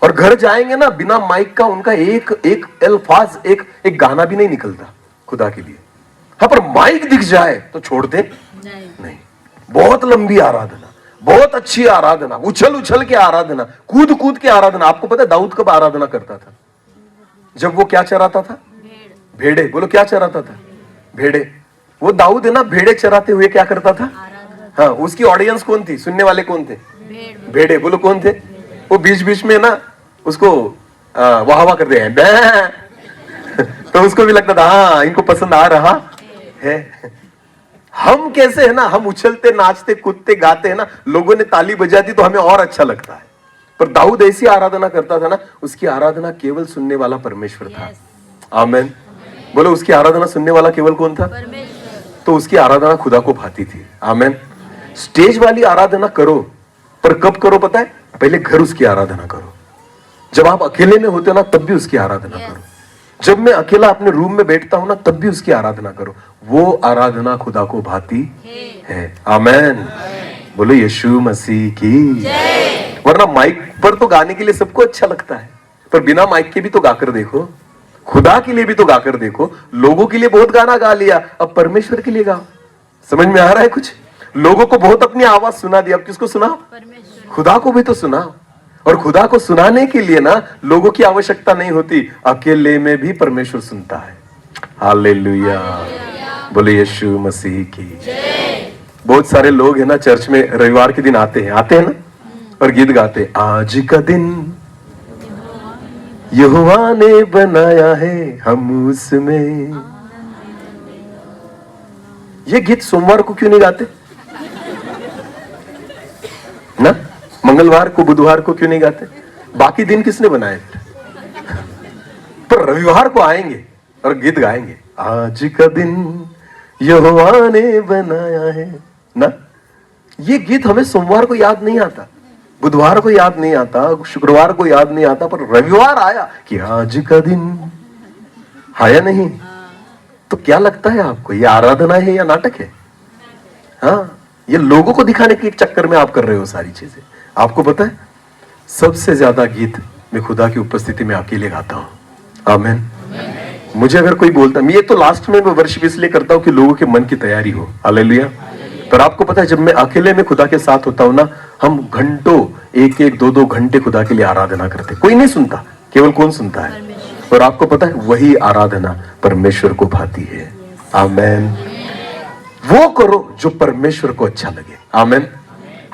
और घर जाएंगे ना, बिना माइक का उनका एक अल्फाज, एक गाना भी नहीं निकलता खुदा के लिए। हाँ, पर माइक दिख जाए तो छोड़ते नहीं। बहुत लंबी आराधना, बहुत अच्छी आराधना, उछल उछल के आराधना, कूद कूद के आराधना। आपको पता है दाऊद कब आराधना करता था? जब वो क्या चराता था? भेड़े। बोलो, क्या चराता था? भेड़े। वो दाऊद है ना, भेड़े चराते हुए क्या करता था? हाँ, उसकी ऑडियंस कौन थी? सुनने वाले कौन थे? भेड़े। बोलो, कौन थे? वो बीच बीच में ना उसको वाह वाह कर दे तो उसको भी लगता था हाँ, इनको पसंद आ रहा है। हम कैसे है ना, हम उछलते, नाचते, कूदते, गाते हैं ना, लोगों ने ताली बजा दी तो हमें और अच्छा लगता है। पर दाऊद ऐसी आराधना करता था ना, उसकी आराधना केवल सुनने वाला परमेश्वर था। आमीन। बोलो, उसकी आराधना सुनने वाला केवल कौन था? तो उसकी आराधना खुदा को भाती थी। आमीन। स्टेज वाली आराधना करो, पर कब करो पता है? पहले घर उसकी आराधना करो। जब आप अकेले में होते हो ना, तब भी उसकी आराधना करो। जब मैं अकेला अपने रूम में बैठता हूं ना, तब भी उसकी आराधना करो। वो आराधना खुदा को भाती है। आमीन। बोलो, यीशु मसीह की जय। वरना माइक पर तो गाने के लिए सबको अच्छा लगता है, पर बिना माइक के भी तो गाकर देखो, खुदा के लिए भी तो गाकर देखो। लोगों के लिए बहुत गाना गा लिया, अब परमेश्वर के लिए गाओ। समझ में आ रहा है कुछ? लोगों को बहुत अपनी आवाज सुना दी, अब किसको सुनाओ? खुदा को भी तो सुनाओ। और खुदा को सुनाने के लिए ना लोगों की आवश्यकता नहीं होती, अकेले में भी परमेश्वर सुनता है। हालेलुया। बोले, यीशु मसीह की जय। बहुत सारे लोग है ना, चर्च में रविवार के दिन आते हैं ना, और गीत गाते, आज का दिन यहोवा ने बनाया है, हम उसमें। ये गीत सोमवार को क्यों नहीं गाते ना? मंगलवार को, बुधवार को क्यों नहीं गाते? बाकी दिन किसने बनाए? पर रविवार को आएंगे और गीत गाएंगे, आज का दिन यहोवा ने बनाया है ना। ये गीत हमें सोमवार को याद नहीं आता, बुधवार को याद नहीं आता, शुक्रवार को याद नहीं आता, पर रविवार आया कि आज का दिन हाँ या नहीं? तो क्या लगता है आपको, ये आराधना है या नाटक है? हाँ, ये लोगों को दिखाने के चक्कर में आप कर रहे हो सारी चीजें। आपको पता है सबसे ज्यादा गीत मैं खुदा की उपस्थिति में अकेले गाता हूं। आमीन। मुझे अगर कोई बोलता, मैं ये तो लास्ट में वर्शिप इसलिए करता हूं कि लोगों के मन की तैयारी हो। हालेलुया। पर आपको पता है जब मैं अकेले में खुदा के साथ होता हूं ना, हम घंटों, एक एक दो दो घंटे खुदा के लिए आराधना करते। कोई नहीं सुनता, केवल कौन सुनता है? और आपको पता है वही आराधना परमेश्वर को भाती है। आमीन। वो करो जो परमेश्वर को अच्छा लगे। आमीन।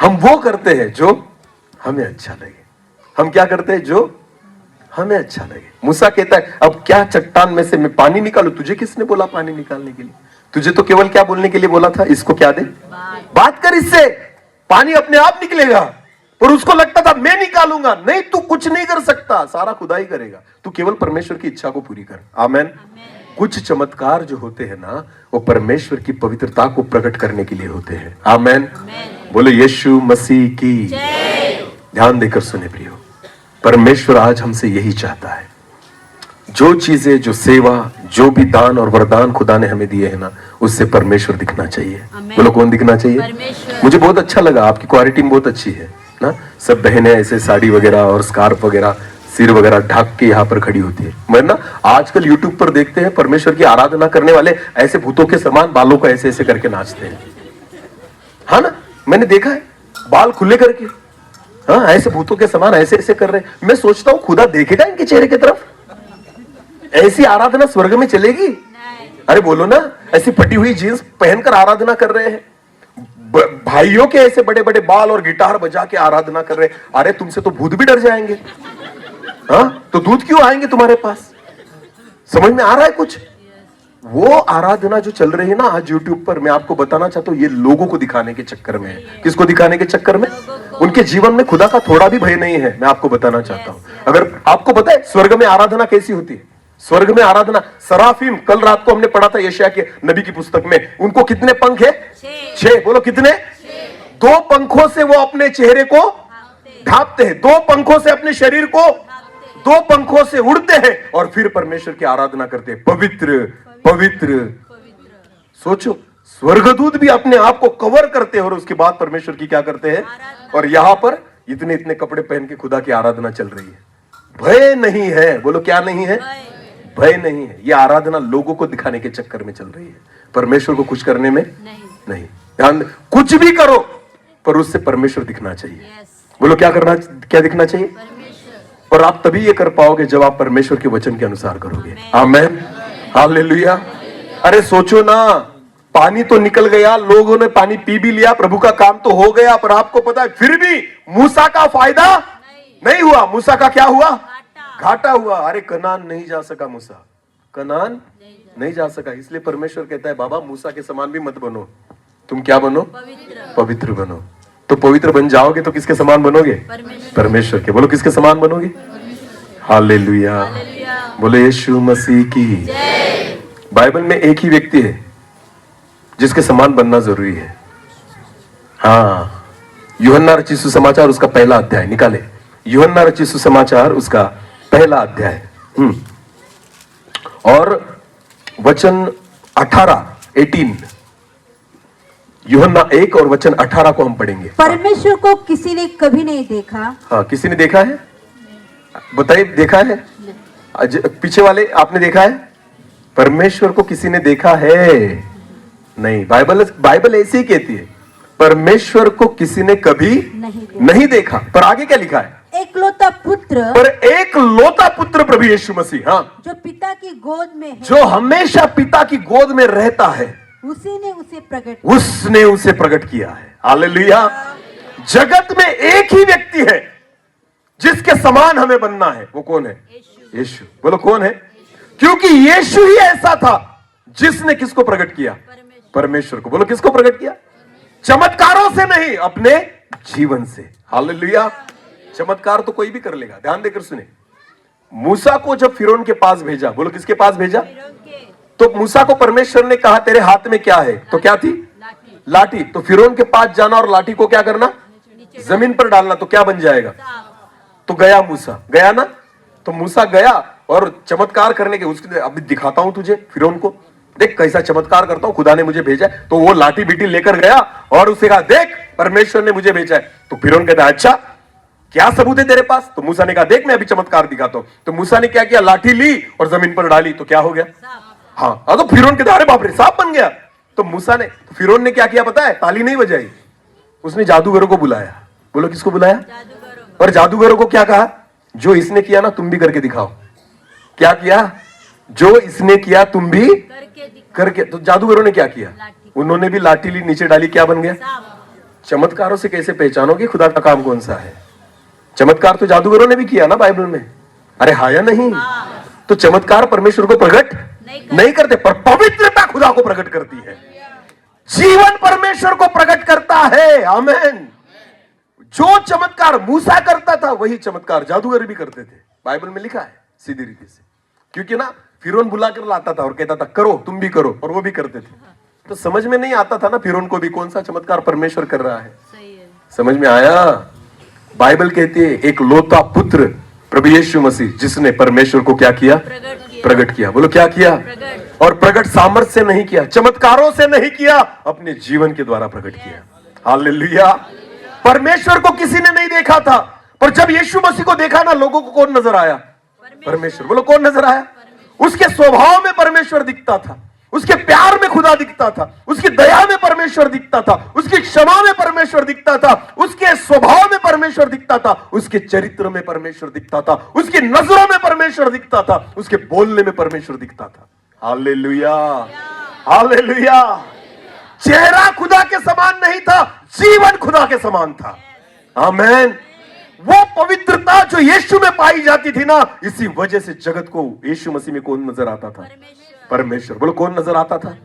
हम वो करते हैं जो हमें अच्छा लगे। हम क्या करते हैं? जो हमें अच्छा लगे। मूसा कहता है अब क्या चट्टान में से मैं पानी निकालूं? तुझे किसने बोला पानी निकालने के लिए? तुझे तो केवल क्या बोलने के लिए बोला था? इसको क्या दे, बात कर इससे, पानी अपने आप निकलेगा। पर उसको लगता था मैं निकालूंगा। नहीं, तू कुछ नहीं कर सकता, सारा खुदा ही करेगा। तू केवल परमेश्वर की इच्छा को पूरी कर। आमीन। कुछ चमत्कार जो होते हैं ना, वो परमेश्वर की पवित्रता को प्रकट करने के लिए होते हैं। आमीन। बोलो यीशु मसीह की। ध्यान देकर सुने प्रियो, परमेश्वर आज हमसे यही चाहता है। जो चीजें, जो सेवा, जो भी दान और वरदान खुदा ने हमें दिए हैं ना, उससे परमेश्वर दिखना चाहिए। बोलो कौन दिखना चाहिए? मुझे बहुत अच्छा लगा, आपकी क्वालिटी बहुत अच्छी है ना। सब बहनें ऐसे साड़ी वगैरह और स्कार्फ वगैरह, सिर वगैरह ढक के यहाँ पर खड़ी होती है। मैं ना आजकल यूट्यूब पर देखते हैं परमेश्वर की आराधना करने वाले ऐसे भूतों के समान बालों को ऐसे ऐसे करके नाचते हैं। हाँ ना, मैंने देखा है, बाल खुले करके, हाँ ऐसे भूतों के समान ऐसे ऐसे कर रहे हैं। मैं सोचता हूँ खुदा देखेगा इनके चेहरे की तरफ? ऐसी आराधना स्वर्ग में चलेगी? अरे बोलो ना, ऐसी फटी हुई जीन्स पहनकर आराधना कर रहे हैं, भाइयों के ऐसे बड़े बड़े बाल और गिटार बजा के आराधना कर रहे हैं। अरे तुमसे तो भूत भी डर जाएंगे। हाँ, तो दूध क्यों आएंगे तुम्हारे पास? समझ में आ रहा है कुछ? वो आराधना जो चल रही है ना आज यूट्यूब पर, मैं आपको बताना चाहता हूँ ये लोगों को दिखाने के चक्कर में है। किसको दिखाने के चक्कर में? उनके जीवन में खुदा का थोड़ा भी भय नहीं है। मैं आपको बताना चाहता हूँ, अगर आपको पता है स्वर्ग में आराधना कैसी होती है? स्वर्ग में आराधना, सराफीम, कल रात को हमने पढ़ा था यशायाह के नबी की पुस्तक में, उनको कितने पंख है? 6। बोलो कितने? 2 पंखों से वो अपने चेहरे को ढांपते हैं, 2 पंखों से अपने शरीर को, 2 पंखों से उड़ते हैं और फिर परमेश्वर की आराधना करते हैं। पवित्र पवित्र। सोचो, स्वर्गदूत भी अपने आप को कवर करते हैं और उसके बाद परमेश्वर की क्या करते हैं? और यहां पर इतने इतने कपड़े पहन के खुदा की आराधना चल रही है। भय नहीं है। बोलो क्या नहीं है? भय नहीं है। ये आराधना लोगों को दिखाने के चक्कर में चल रही है, परमेश्वर को खुश करने में नहीं। ध्यान, कुछ भी करो पर उससे परमेश्वर दिखना चाहिए। बोलो क्या करना, क्या दिखना चाहिए? और आप तभी ये कर पाओगे जब आप परमेश्वर के वचन के अनुसार करोगे। आमीन। हालेलुया। अरे सोचो ना, पानी तो निकल गया, लोगों ने पानी पी भी लिया, प्रभु का काम तो हो गया, पर आपको पता है फिर भी मूसा का फायदा नहीं हुआ। मूसा का क्या हुआ? घाटा हुआ। अरे कनान नहीं जा सका मूसा, कनान नहीं जा सका। इसलिए परमेश्वर कहता है बाबा मूसा के समान भी मत बनो, तुम क्या बनो? पवित्र बनो। तो पवित्र बन जाओगे तो किसके समान बनोगे? परमेश्वर के। बोलो किसके समान बनोगे? हालेलुया। बोले यीशु मसीह की। बाइबल में एक ही व्यक्ति है जिसके समान बनना जरूरी है। हाँ, यूहन्ना रचित सुसमाचार उसका पहला अध्याय निकाले। यूहन्ना रचित सुसमाचार उसका पहला अध्याय और वचन 18 यूहन्ना 1 और वचन 18 को हम पढ़ेंगे। परमेश्वर को किसी ने कभी नहीं देखा। हाँ, किसी ने देखा है? बताइए, देखा है? पीछे वाले आपने देखा है? परमेश्वर को किसी ने देखा है? नहीं। बाइबल ऐसे ही कहती है, परमेश्वर को किसी ने कभी नहीं देखा। पर आगे क्या लिखा है? एकलौता पुत्र, पर एक लौता पुत्र प्रभु यीशु मसीह, हाँ, जो पिता की गोद में है, जो हमेशा पिता की गोद में रहता है, उसने उसे प्रकट किया है। हालेलुया। जगत में एक ही व्यक्ति है जिसके समान हमें बनना है। वो कौन है? यीशु। बोलो कौन है? क्योंकि यीशु ही ऐसा था जिसने किसको प्रकट किया? परमेश्वर को। बोलो किसको प्रकट किया? चमत्कारों से नहीं, अपने जीवन से। हालेलुया। चमत्कार तो कोई भी कर लेगा। ध्यान देकर सुने, मूसा को जब फिरौन के पास भेजा, बोलो किसके पास भेजा? तो मूसा को परमेश्वर ने कहा तेरे हाथ में क्या है? तो क्या थी? लाठी। तो फिरौन के पास जाना और लाठी को क्या करना? जमीन पर डालना। तो क्या बन जाएगा? तो गया मूसा, गया ना? तो मूसा गया और चमत्कार करने के उसके अभी दिखाता हूं तुझे फिरौन को, देख कैसा चमत्कार करता हूं, खुदा ने मुझे भेजा है। तो वो लाठी बीटी लेकर गया और उसे कहा देख परमेश्वर ने मुझे भेजा है। तो फिरौन कहता है अच्छा क्या सबूत है तेरे पास? तो मूसा ने कहा देख मैं अभी चमत्कार दिखाता हूं। तो मूसा ने क्या किया, लाठी ली और जमीन पर डाली तो क्या हो गया? हाँ, तो फिरौन कहता अरे बाप रे सांप बन गया। तो मूसा ने, तो फिरौन ने क्या किया पता है? ताली नहीं बजाई, उसने जादूगरों को बुलाया। बोलो किसको बुलाया? और जादूगरों को क्या कहा, जो इसने किया ना तुम भी करके दिखाओ। क्या किया? जो इसने किया तुम भी करके। तो जादूगरों ने क्या किया? उन्होंने भी लाठी ली, नीचे डाली, क्या बन गया? चमत्कारों से कैसे पहचानोगे खुदा का काम कौन सा है? चमत्कार तो जादूगरों ने भी किया ना बाइबल में, अरे हाँ या नहीं? तो चमत्कार परमेश्वर को प्रकट नहीं करते, पर पवित्रता खुदा को प्रकट करती है। जीवन परमेश्वर को प्रकट करता है। आमीन। जो चमत्कार मूसा करता था वही चमत्कार जादूगर भी करते थे, बाइबल में लिखा है सीधी रीति से। क्योंकि ना फिरौन बुलाकर लाता था और कहता था करो, तुम भी करो, और वो भी करते थे। तो समझ में नहीं आता था ना फिरौन को भी कौन सा चमत्कार परमेश्वर कर रहा है। समझ में आया? बाइबल कहती है एक लौता पुत्र प्रभु यीशु मसीह जिसने परमेश्वर को क्या किया? प्रकट किया। बोलो क्या किया? और प्रकट सामर्थ्य से नहीं किया, चमत्कारों से नहीं किया, अपने जीवन के द्वारा प्रकट किया। हालेलुया। परमेश्वर को किसी ने नहीं देखा था, पर जब यीशु मसीह को देखा ना, लोगों को कौन नजर आया? परमेश्वर। बोलो कौन नजर आया? उसके स्वभाव में परमेश्वर दिखता था, उसके प्यार में खुदा दिखता था, उसकी दया में परमेश्वर दिखता था, उसकी क्षमा में परमेश्वर दिखता था, उसके स्वभाव में परमेश्वर दिखता था, उसके चरित्र में परमेश्वर दिखता था, उसकी नजरों में परमेश्वर दिखता था, उसके बोलने में परमेश्वर दिखता था। Hallelujah, hallelujah. चेहरा खुदा के समान नहीं था, जीवन खुदा के समान था। आमीन। वो पवित्रता जो यीशु में पाई जाती थी ना, इसी वजह से जगत को यीशु मसीह में कौन नजर आता था? परमेश्वर। बोलो कौन नजर आता था?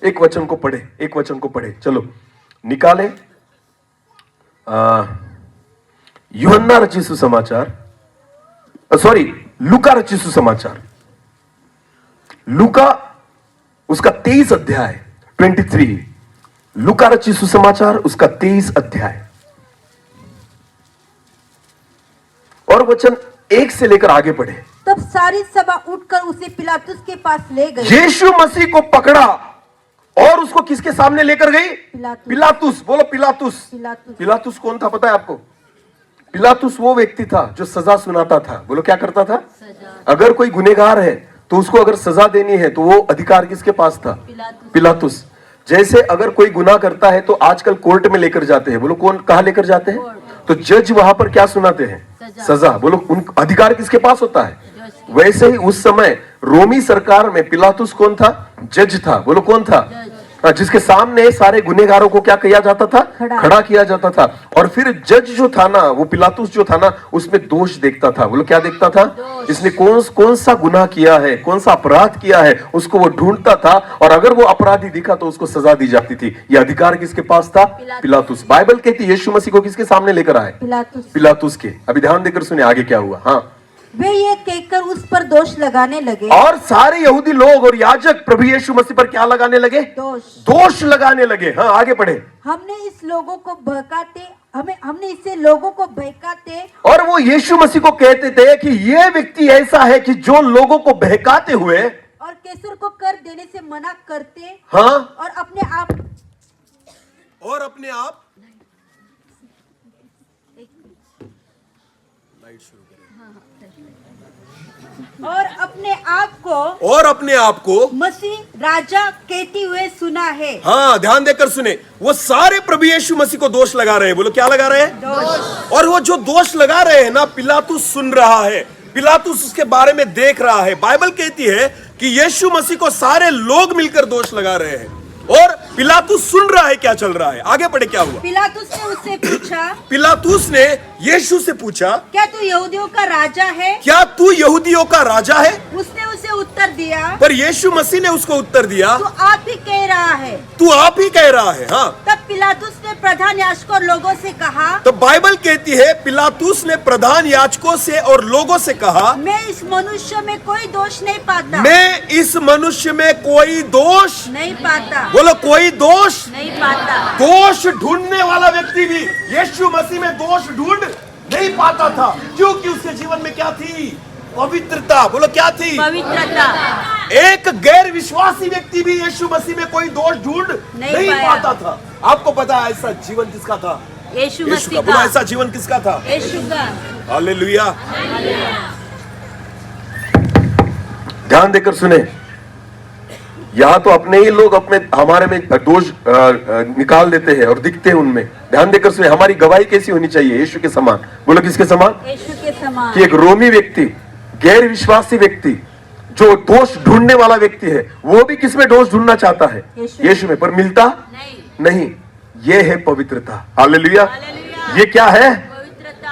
एक वचन को पढ़े, एक वचन को पढ़े, चलो निकाले। यूहन्ना रचित सुसमाचार, सॉरी लूका रचित सुसमाचार, लूका उसका 23 अध्याय 23, लूका रचित सुसमाचार उसका 23 अध्याय और वचन 1 से लेकर आगे पढ़े। तब सारी सभा उठकर उसे पिलातुस के पास ले गई। यीशु मसीह को पकड़ा और उसको किसके सामने लेकर गई? पिलातुस। बोलो पिलातुस। पिलातुस कौन था पता है आपको? पिलातुस वो व्यक्ति था जो सजा सुनाता था। बोलो क्या करता था? अगर कोई गुनहगार है तो उसको अगर सजा देनी है तो वो अधिकार किसके पास था? पिलातुस। जैसे अगर कोई गुनाह करता है तो आजकल कोर्ट में लेकर जाते हैं। बोलो कौन, कहां लेकर जाते हैं? तो जज वहां पर क्या सुनाते हैं? सजा। बोलो उन अधिकार किसके पास होता है? वैसे ही उस समय रोमी सरकार में पिलातुस कौन था? जज था। बोलो कौन था? जिसके सामने सारे गुनहगारों को क्या किया जाता था? खड़ा किया जाता था। और फिर जज जो था ना, वो पिलातुस जो था ना, उसमें दोष देखता था। बोलो क्या देखता था? इसने कौन सा गुनाह किया है, कौन सा अपराध किया है, उसको वो ढूंढता था। और अगर वो अपराधी दिखा तो उसको सजा दी जाती थी। ये अधिकार किसके पास था? पिलातुस। बाइबल कहती है यीशु मसीह को किसके सामने लेकर आए? पिलातुस के। अभी ध्यान देकर सुने आगे क्या हुआ। हाँ, वे ये कहकर उस पर दोष लगाने लगे। और सारे यहूदी लोग और याजक प्रभु यीशु मसीह पर क्या लगाने लगे? दोष लगाने लगे। हाँ आगे पढ़े। हमने इससे लोगों को बहकाते और वो यीशु मसीह को कहते थे कि ये व्यक्ति ऐसा है कि जो लोगों को बहकाते हुए और कैसर को कर देने से मना करते, हाँ, और अपने आप और अपने आप को मसीह राजा कहते हुए सुना है। हाँ ध्यान देकर सुने। वो सारे प्रभु यीशु मसीह को दोष लगा रहे हैं। बोलो क्या लगा रहे हैं? दोष। और वो जो दोष लगा रहे हैं ना, पिलातुस सुन रहा है, पिलातुस उसके बारे में देख रहा है। बाइबल कहती है कि यीशु मसीह को सारे लोग मिलकर दोष लगा रहे हैं और पिलातुस सुन रहा है क्या चल रहा है। आगे पढ़े क्या हुआ। पिलातुस ने उससे पूछा, पिलातुस ने यीशु से पूछा, क्या तू यहूदियों का राजा है? क्या तू यहूदियों का राजा है? उसने उसे उत्तर दिया, पर यीशु मसीह ने उसको उत्तर दिया, तू आप ही कह रहा है। तू आप ही कह रहा है। हाँ। तब पिलातुस ने प्रधान याजकों और लोगों से कहा, तो बाइबल कहती है पिलातुस ने प्रधान याजकों से और लोगों से कहा, मैं इस मनुष्य में कोई दोष नहीं पाता। मैं इस मनुष्य में कोई दोष नहीं पाता। बोलो कोई दोष नहीं पाता। दोष ढूंढने वाला व्यक्ति भी यीशु मसीह में दोष ढूंढ नहीं पाता था, क्योंकि उसके जीवन में क्या थी? पवित्रता। बोलो क्या थी? पवित्रता। एक गैर विश्वासी व्यक्ति भी यीशु मसीह में कोई दोष ढूंढ नहीं पाता था। आपको पता है ऐसा जीवन किसका था? यीशु यीशु मसीह का। बोलो का। ऐसा जीवन किसका था? यीशु का। हालेलुया। ध्यान देकर सुने, यहां तो अपने ही लोग अपने हमारे में दोष निकाल देते हैं और दिखते हैं उनमें। ध्यान देकर सुने, हमारी गवाही कैसी होनी चाहिए? यीशु के समान। बोलो किसके समान? यीशु के समान। कि एक रोमी व्यक्ति, गैर विश्वासी व्यक्ति, जो दोष ढूंढने वाला व्यक्ति है, वो भी किसमें दोष ढूंढना चाहता है? यीशु में, पर मिलता नहीं। ये है पवित्रता। हालेलुया। ये क्या है?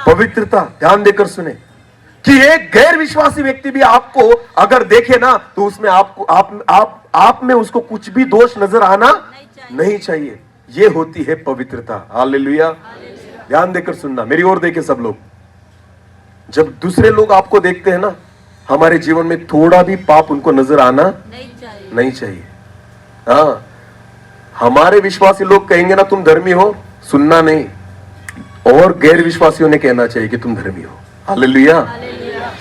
पवित्रता। ध्यान देकर सुने कि एक गैर विश्वासी व्यक्ति भी आपको अगर देखे ना, तो उसमें आपको आप में उसको कुछ भी दोष नजर आना नहीं चाहिए। ये होती है पवित्रता। हालेलुया। ध्यान देकर सुनना, मेरी ओर देखे सब लोग। जब दूसरे लोग आपको देखते हैं ना, हमारे जीवन में थोड़ा भी पाप उनको नजर आना नहीं चाहिए। हाँ, हमारे विश्वासी लोग कहेंगे ना तुम धर्मी हो, सुनना नहीं, और गैर विश्वासियों ने कहना चाहिए कि तुम धर्मी हो। हालेलुया।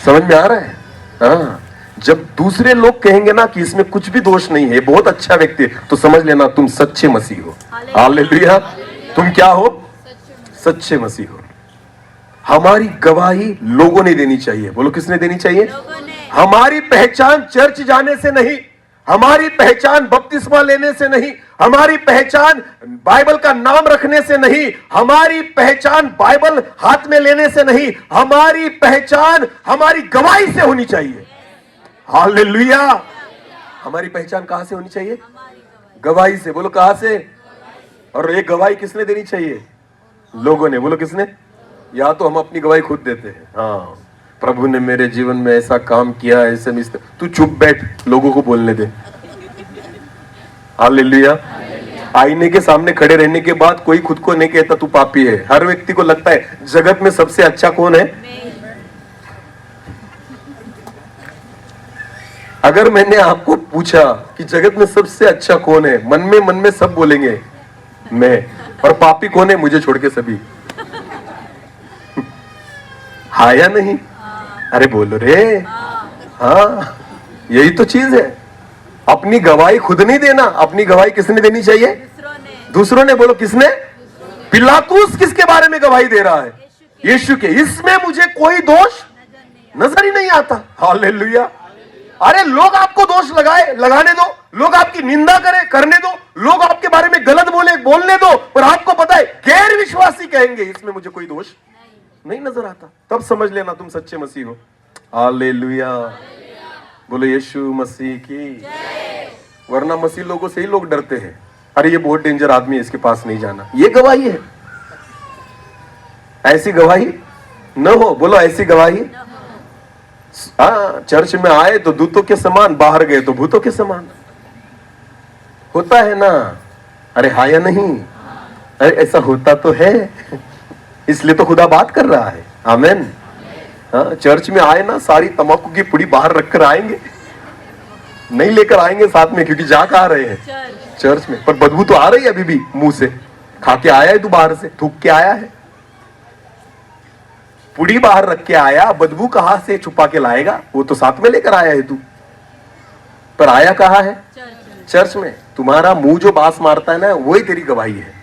समझ में आ रहा है? हाँ, जब दूसरे लोग कहेंगे ना कि इसमें कुछ भी दोष नहीं है, बहुत अच्छा व्यक्ति है, तो समझ लेना तुम सच्चे मसीह हो। हालेलुया। तुम क्या हो? सच्चे मसीह हो। हमारी गवाही लोगों ने देनी चाहिए। बोलो किसने देनी चाहिए? हमारी पहचान चर्च जाने से नहीं, हमारी पहचान बपतिस्मा लेने से नहीं, हमारी पहचान बाइबल का नाम रखने से नहीं, हमारी पहचान बाइबल हाथ में लेने से नहीं, हमारी पहचान हमारी गवाही से होनी चाहिए। हालेलुया। हमारी पहचान कहां से होनी चाहिए? गवाही से। बोलो कहां से? और ये गवाही किसने देनी चाहिए? लोगों ने। बोलो किसने? या तो हम अपनी गवाही खुद देते हैं। हाँ, प्रभु ने मेरे जीवन में ऐसा काम किया, ऐसे मिस्टर। तू चुप बैठ, लोगों को बोलने दे। हालेलुया। आईने के सामने खड़े रहने के बाद कोई खुद को नहीं कहता तू पापी है। हर व्यक्ति को लगता है जगत में सबसे अच्छा कौन है। अगर मैंने आपको पूछा कि जगत में सबसे अच्छा कौन है, मन में सब बोलेंगे मैं। और पापी कौन है? मुझे छोड़ के सभी। हाँ या नहीं? अरे बोलो रे। हाँ, यही तो चीज है। अपनी गवाही खुद नहीं देना, अपनी गवाही किसने देनी चाहिए? दूसरों ने। बोलो किसने? पिलातुस किसके बारे में गवाही दे रहा है? यीशु के। इसमें मुझे कोई दोष नजर ही नहीं आता। हालेलुया। अरे लोग आपको दोष लगाने दो, लोग आपकी निंदा करने दो, लोग आपके बारे में गलत बोलने दो, पर आपको पता है गैर विश्वासी कहेंगे इसमें मुझे कोई दोष नहीं नजर आता। तब समझ लेना तुम सच्चे मसीह हो। हालेलुया। बोलो यीशु मसीह की। वरना मसीह लोगों से ही लोग डरते हैं। अरे ये बहुत डेंजर आदमी है, इसके पास नहीं जाना। ये गवाही है। ऐसी गवाही न हो। बोलो ऐसी गवाही। हाँ, चर्च में आए तो दूतों के समान, बाहर गए तो भूतों के समान होता है ना। अरे हाँ या नहीं? अरे ऐसा होता तो है, इसलिए तो खुदा बात कर रहा है। आमीन। हाँ, चर्च में आए ना, सारी तंबाकू की पुड़ी बाहर रखकर आएंगे, नहीं लेकर आएंगे साथ में, क्योंकि जा कहाँ रहे हैं? चर्च में। पर बदबू तो आ रही है अभी भी मुंह से। खा के आया है तू बाहर से, थूक के आया है, पुड़ी बाहर रख के आया, बदबू कहां से छुपा के लाएगा? वो तो साथ में लेकर आया है तू, पर आया कहां है? चर्च में। तुम्हारा मुंह जो बास मारता है ना, वही तेरी गवाही है।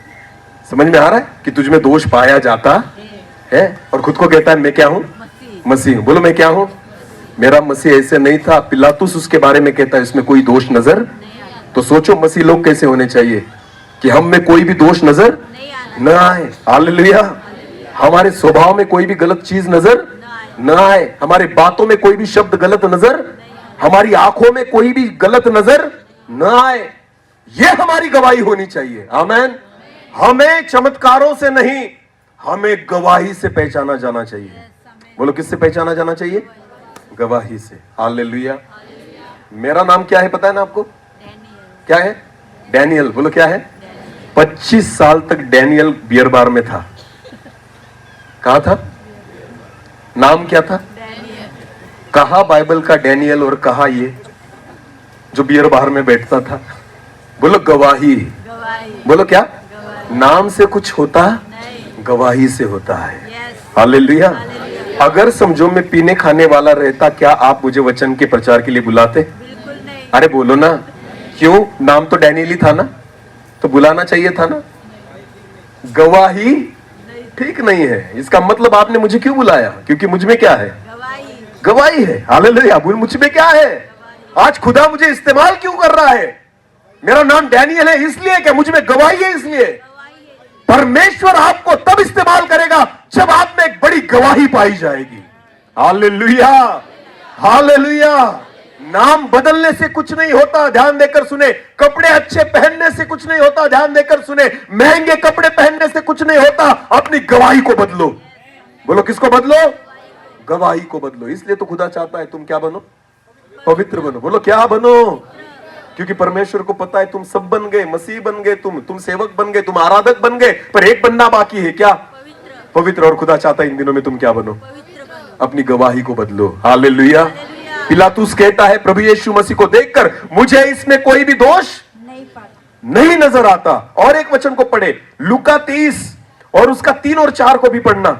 समझ में आ रहा है कि तुझ में दोष पाया जाता है और खुद को कहता है मैं क्या हूं? मसीह। बोलो मैं क्या हूं? मेरा मसीह ऐसे नहीं था। पिलातुस उसके बारे में कहता है इसमें कोई दोष नजर। तो सोचो मसीह लोग कैसे होने चाहिए कि हम में कोई भी दोष नजर न आए। हालेलुया। हमारे स्वभाव में कोई भी गलत चीज नजर न आए, हमारे बातों में कोई भी शब्द गलत नजर, हमारी आंखों में कोई भी गलत नजर न आए। यह हमारी गवाही होनी चाहिए। आमीन। हमें चमत्कारों से नहीं, हमें गवाही से पहचाना जाना चाहिए। बोलो किससे पहचाना जाना चाहिए? गवाही से। हालेलुया। मेरा नाम क्या है पता है ना आपको? क्या है? डैनियल। बोलो क्या है? 25 साल तक डैनियल बियर बार में था। कहा था? नाम क्या था? कहा बाइबल का डैनियल और कहा ये जो बियर बार में बैठता था। बोलो गवाही। बोलो क्या? नाम से कुछ होता, गवाही से होता है। हालेलुया। अगर समझो मैं पीने खाने वाला रहता, क्या आप मुझे वचन के प्रचार के लिए बुलाते? बिल्कुल नहीं। अरे बोलो ना, क्यों? नाम तो डैनियल ही था ना, तो बुलाना चाहिए था ना। गवाही ठीक नहीं है, इसका मतलब आपने मुझे क्यों बुलाया? क्योंकि मुझ में क्या है? गवाही। गवाही है। हालेलुया। मुझ में क्या है? आज खुदा मुझे इस्तेमाल क्यों कर रहा है? मेरा नाम डैनियल है इसलिए क्या? मुझ में गवाही है इसलिए। परमेश्वर आपको तब इस्तेमाल करेगा जब आप में एक बड़ी गवाही पाई जाएगी। Hallelujah, hallelujah. नाम बदलने से कुछ नहीं होता, ध्यान देकर सुने। कपड़े अच्छे पहनने से कुछ नहीं होता, ध्यान देकर सुने। महंगे कपड़े पहनने से कुछ नहीं होता। अपनी गवाही को बदलो। बोलो किसको बदलो? गवाही को बदलो। इसलिए तो खुदा चाहता है तुम क्या बनो? पवित्र बनो। बोलो क्या बनो? क्योंकि परमेश्वर को पता है तुम सब बन गए, मसीह बन गए, तुम सेवक बन गए, तुम आराधक बन गए, पर एक बनना बाकी है। क्या? पवित्र। और खुदा चाहता है इन दिनों में तुम क्या बनो? अपनी गवाही को बदलो। हालेलुया। पिलातुस कहता है प्रभु यीशु मसीह को देखकर मुझे इसमें कोई भी दोष नहीं नजर आता। और एक वचन को पढ़े, लूका 30 और उसका 3 और 4 को भी पढ़ना।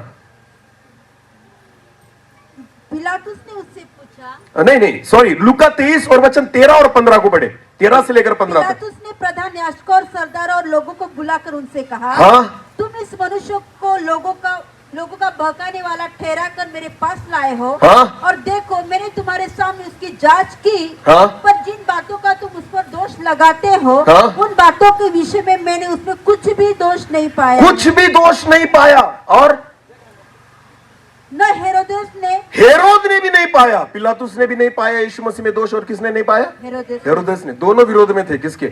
पिलातुस ने उससे पूछा, नहीं सॉरी, लूका 30 और वचन 13 और 15 को पढ़े, 13 से लेकर 15 तक। पिलातुस ने प्रधान याजकों और सरदार और लोगों को बुलाकर उनसे कहा, हाँ? तुम इस मनुष्य को लोगों का बहकाने वाला ठहरा कर मेरे पास लाए हो। हाँ? और देखो मैंने तुम्हारे सामने उसकी जांच की। हाँ? पर जिन बातों का तुम उस पर दोष लगाते हो, हाँ? उन बातों के विषय में मैंने उसमें कुछ भी दोष नहीं पाया। कुछ भी दोष नहीं पाया। और न हेरोद ने भी नहीं पाया, पिलातुस ने भी नहीं पाया यीशु मसीह में दोष। और किसने नहीं पाया? हेरोदेस ने। दोनों विरोध में थे। किसके?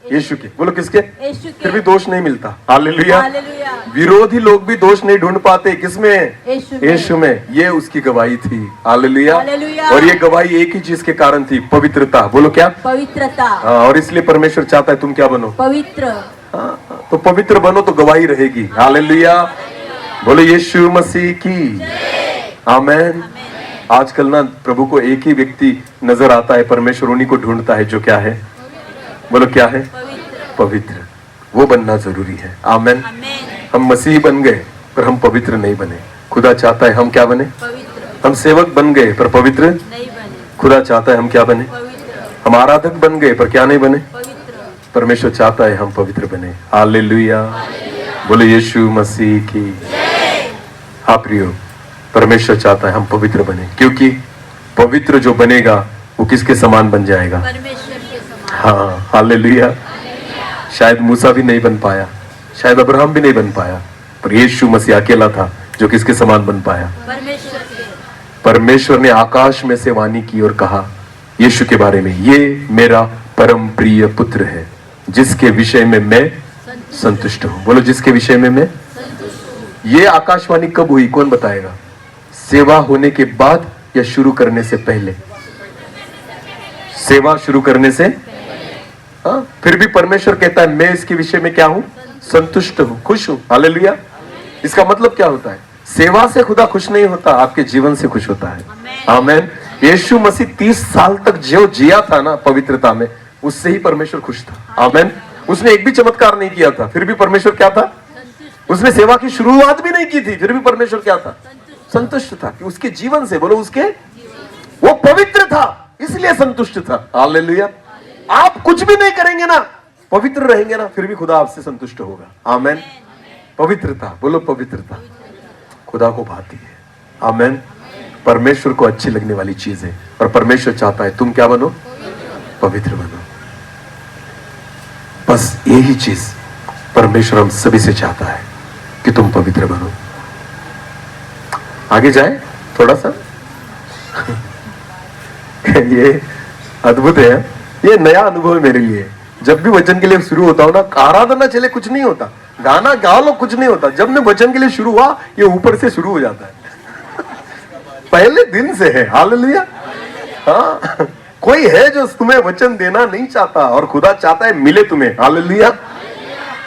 यीशु के। बोलो किसके? यीशु के। फिर भी दोष नहीं मिलता। हालेलुया। हालेलुया। विरोधी लोग भी दोष नहीं ढूंढ पाते। किसमें? यीशु यीशु में। ये उसकी गवाही थी। हालेलुया। हालेलुया। और ये गवाही एक ही चीज के कारण थी, पवित्रता। बोलो क्या? पवित्रता। हाँ, और इसलिए परमेश्वर चाहता है तुम क्या बनो? पवित्र। हाँ, तो पवित्र बनो तो गवाही रहेगी। हालेलुया। बोलो यीशु मसीह की आमेन। आजकल ना प्रभु को एक ही व्यक्ति नजर आता है, परमेश्वर उन्हीं को ढूंढता है जो क्या है? बोलो क्या है? पवित्र। वो बनना जरूरी है। आमेन। हम मसीह बन गए पर हम पवित्र नहीं बने। खुदा चाहता है हम क्या बने? हम सेवक बन गए पर पवित्र नहीं बने। खुदा चाहता है हम क्या बने? हम आराधक बन गए पर क्या नहीं बने? परमेश्वर चाहता है हम पवित्र बने। हालेलुया। बोलो यीशु मसीह की। हाँ प्रियो, परमेश्वर चाहता है हम पवित्र बने, क्योंकि पवित्र जो बनेगा वो किसके समान बन जाएगा? परमेश्वर के समान। हाँ, हालेलुया। शायद मूसा भी नहीं बन पाया, शायद अब्राहम भी नहीं बन पाया, पर यीशु मसीह अकेला था जो किसके समान बन पाया? परमेश्वर के। परमेश्वर ने आकाश में से वाणी की और कहा यीशु के बारे में, ये मेरा परम प्रिय पुत्र है जिसके विषय में मैं संतुष्ट हूं। बोलो जिसके विषय में मैं। ये आकाशवाणी कब हुई? कौन बताएगा? सेवा होने के बाद या शुरू करने से पहले? सेवा शुरू करने से। हाँ, फिर भी परमेश्वर कहता है मैं इसके विषय में क्या हूं? संतुष्ट हूं, खुश हूं। हालेलुया। इसका मतलब क्या होता है? सेवा से खुदा खुश नहीं होता, आपके जीवन से खुश होता है। आमेन। यीशु मसीह 30 साल तक जो जिया था ना पवित्रता में, उससे ही परमेश्वर खुश था। आमेन। उसने एक भी चमत्कार नहीं किया था, फिर भी परमेश्वर क्या था? उसने सेवा की शुरुआत भी नहीं की थी, फिर भी परमेश्वर क्या था? संतुष्ट था। कि उसके जीवन से, बोलो उसके, वो पवित्र था इसलिए संतुष्ट था। हालेलुया। आप कुछ भी नहीं करेंगे ना, पवित्र रहेंगे ना, फिर भी खुदा आपसे संतुष्ट होगा। आमेन। पवित्रता, बोलो पवित्रता खुदा को भाती है। आमेन। परमेश्वर को अच्छी लगने वाली चीज है, और परमेश्वर चाहता है तुम क्या बनो? पवित्र बनो। बस यही चीज परमेश्वर हम सभी से चाहता है कि तुम पवित्र बनो। आगे जाए थोड़ा सा। ये अद्भुत है, ये नया अनुभव है मेरे लिए। जब भी वचन के लिए शुरू होता हूं ना, आराधना चले कुछ नहीं होता, गाना गा लो कुछ नहीं होता, जब मैं वचन के लिए शुरू हुआ ये ऊपर से शुरू हो जाता है। पहले दिन से है। हालेलुया। हाँ, कोई है जो तुम्हें वचन देना नहीं चाहता, और खुदा चाहता है मिले तुम्हें। हालेलुया।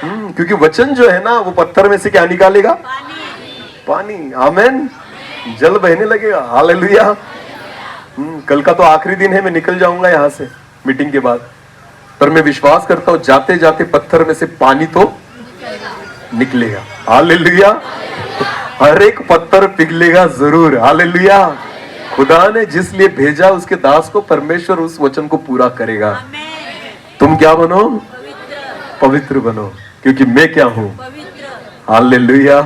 क्योंकि वचन जो है ना वो पत्थर में से क्या निकालेगा? पानी। आमेन। जल बहने लगेगा। हालेलुया। कल का तो आखिरी दिन है, मैं निकल जाऊंगा यहां से मीटिंग के बाद, पर मैं विश्वास करता हूं जाते जाते पत्थर में से पानी तो निकलेगा। हालेलुया। हर एक पत्थर पिघलेगा जरूर। हालेलुया। खुदा ने जिस लिए भेजा उसके दास को, परमेश्वर उस वचन को पूरा करेगा। तुम क्या बनो? पवित्र बनो, क्योंकि मैं क्या हूं? हालेलुया।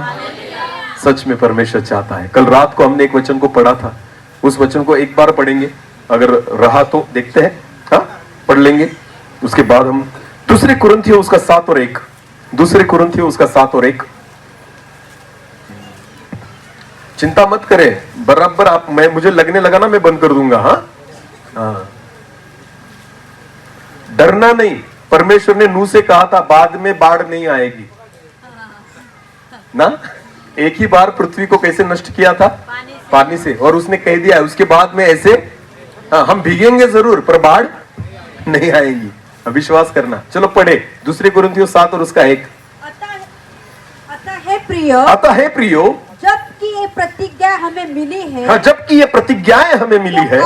सच में परमेश्वर चाहता है। कल रात को हमने एक वचन को पढ़ा था, उस वचन को एक बार पढ़ेंगे, अगर रहा तो देखते हैं, हाँ पढ़ लेंगे। उसके बाद हम दूसरे कुरिन्थियों उसका 7 और 1, दूसरे कुरिन्थियों उसका 7 और 1। चिंता मत करें, बराबर आप, मुझे लगने लगा ना मैं बंद कर दूंगा। हाँ, डरना नहीं। परमेश्वर ने नूह से कहा था बाद में बाढ़ नहीं आएगी ना। एक ही बार पृथ्वी को कैसे नष्ट किया था? पानी से। और उसने कह दिया उसके बाद में ऐसे, हाँ, हम भीगेंगे जरूर पर बाढ़ नहीं आएगी। विश्वास करना। चलो पढ़े दूसरे कुरिन्थियों 7 और उसका 1। अतः है प्रियो, जबकि ये प्रतिज्ञा हमें मिली है, हाँ, जबकि ये प्रतिज्ञाएं हमें मिली है,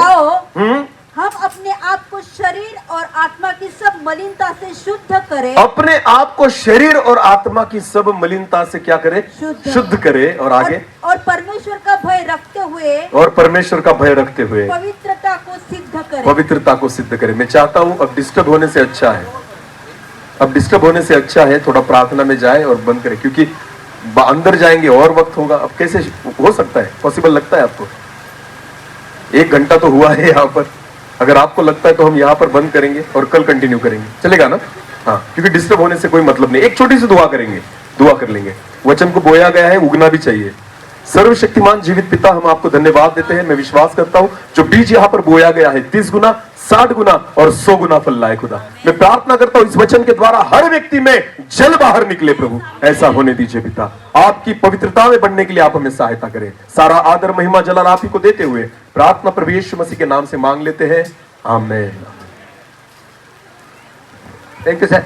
हम अपने आप को शरीर और आत्मा की सब मलिनता से शुद्ध करें। अपने आप को शरीर और आत्मा की सब मलिनता से क्या करें? शुद्ध करें। और आगे, और परमेश्वर का भय रखते हुए, और परमेश्वर का भय रखते हुए पवित्रता को सिद्ध करें। पवित्रता को सिद्ध करें। मैं चाहता हूं, अब डिस्टर्ब होने से अच्छा है, अब डिस्टर्ब होने से अच्छा है थोड़ा प्रार्थना में जाए और बंद करें, क्योंकि अंदर जाएंगे और वक्त होगा। अब कैसे हो सकता है? पॉसिबल लगता है आपको? 1 घंटा तो हुआ है यहाँ पर। अगर आपको लगता है तो हम यहाँ पर बंद करेंगे और कल कंटिन्यू करेंगे, चलेगा ना? हाँ, क्योंकि डिस्टर्ब होने से कोई मतलब नहीं। एक छोटी सी दुआ करेंगे, दुआ कर लेंगे। वचन को बोया गया है, उगना भी चाहिए। सर्वशक्तिमान जीवित पिता, हम आपको धन्यवाद देते हैं। मैं विश्वास करता हूं जो बीज यहाँ पर बोया गया है 30 गुना, 60 गुना और 100 गुना फल लाए खुदा। मैं प्रार्थना करता हूं इस वचन के द्वारा हर व्यक्ति में जल बाहर निकले प्रभु, ऐसा होने दीजिए पिता। आपकी पवित्रता में बढ़ने के लिए आप हमें सहायता करें। सारा आदर महिमा जलाल आप ही को देते हुए प्रार्थना प्रभु यीशु मसीह के नाम से मांग लेते हैं, आमीन। Thank you sir.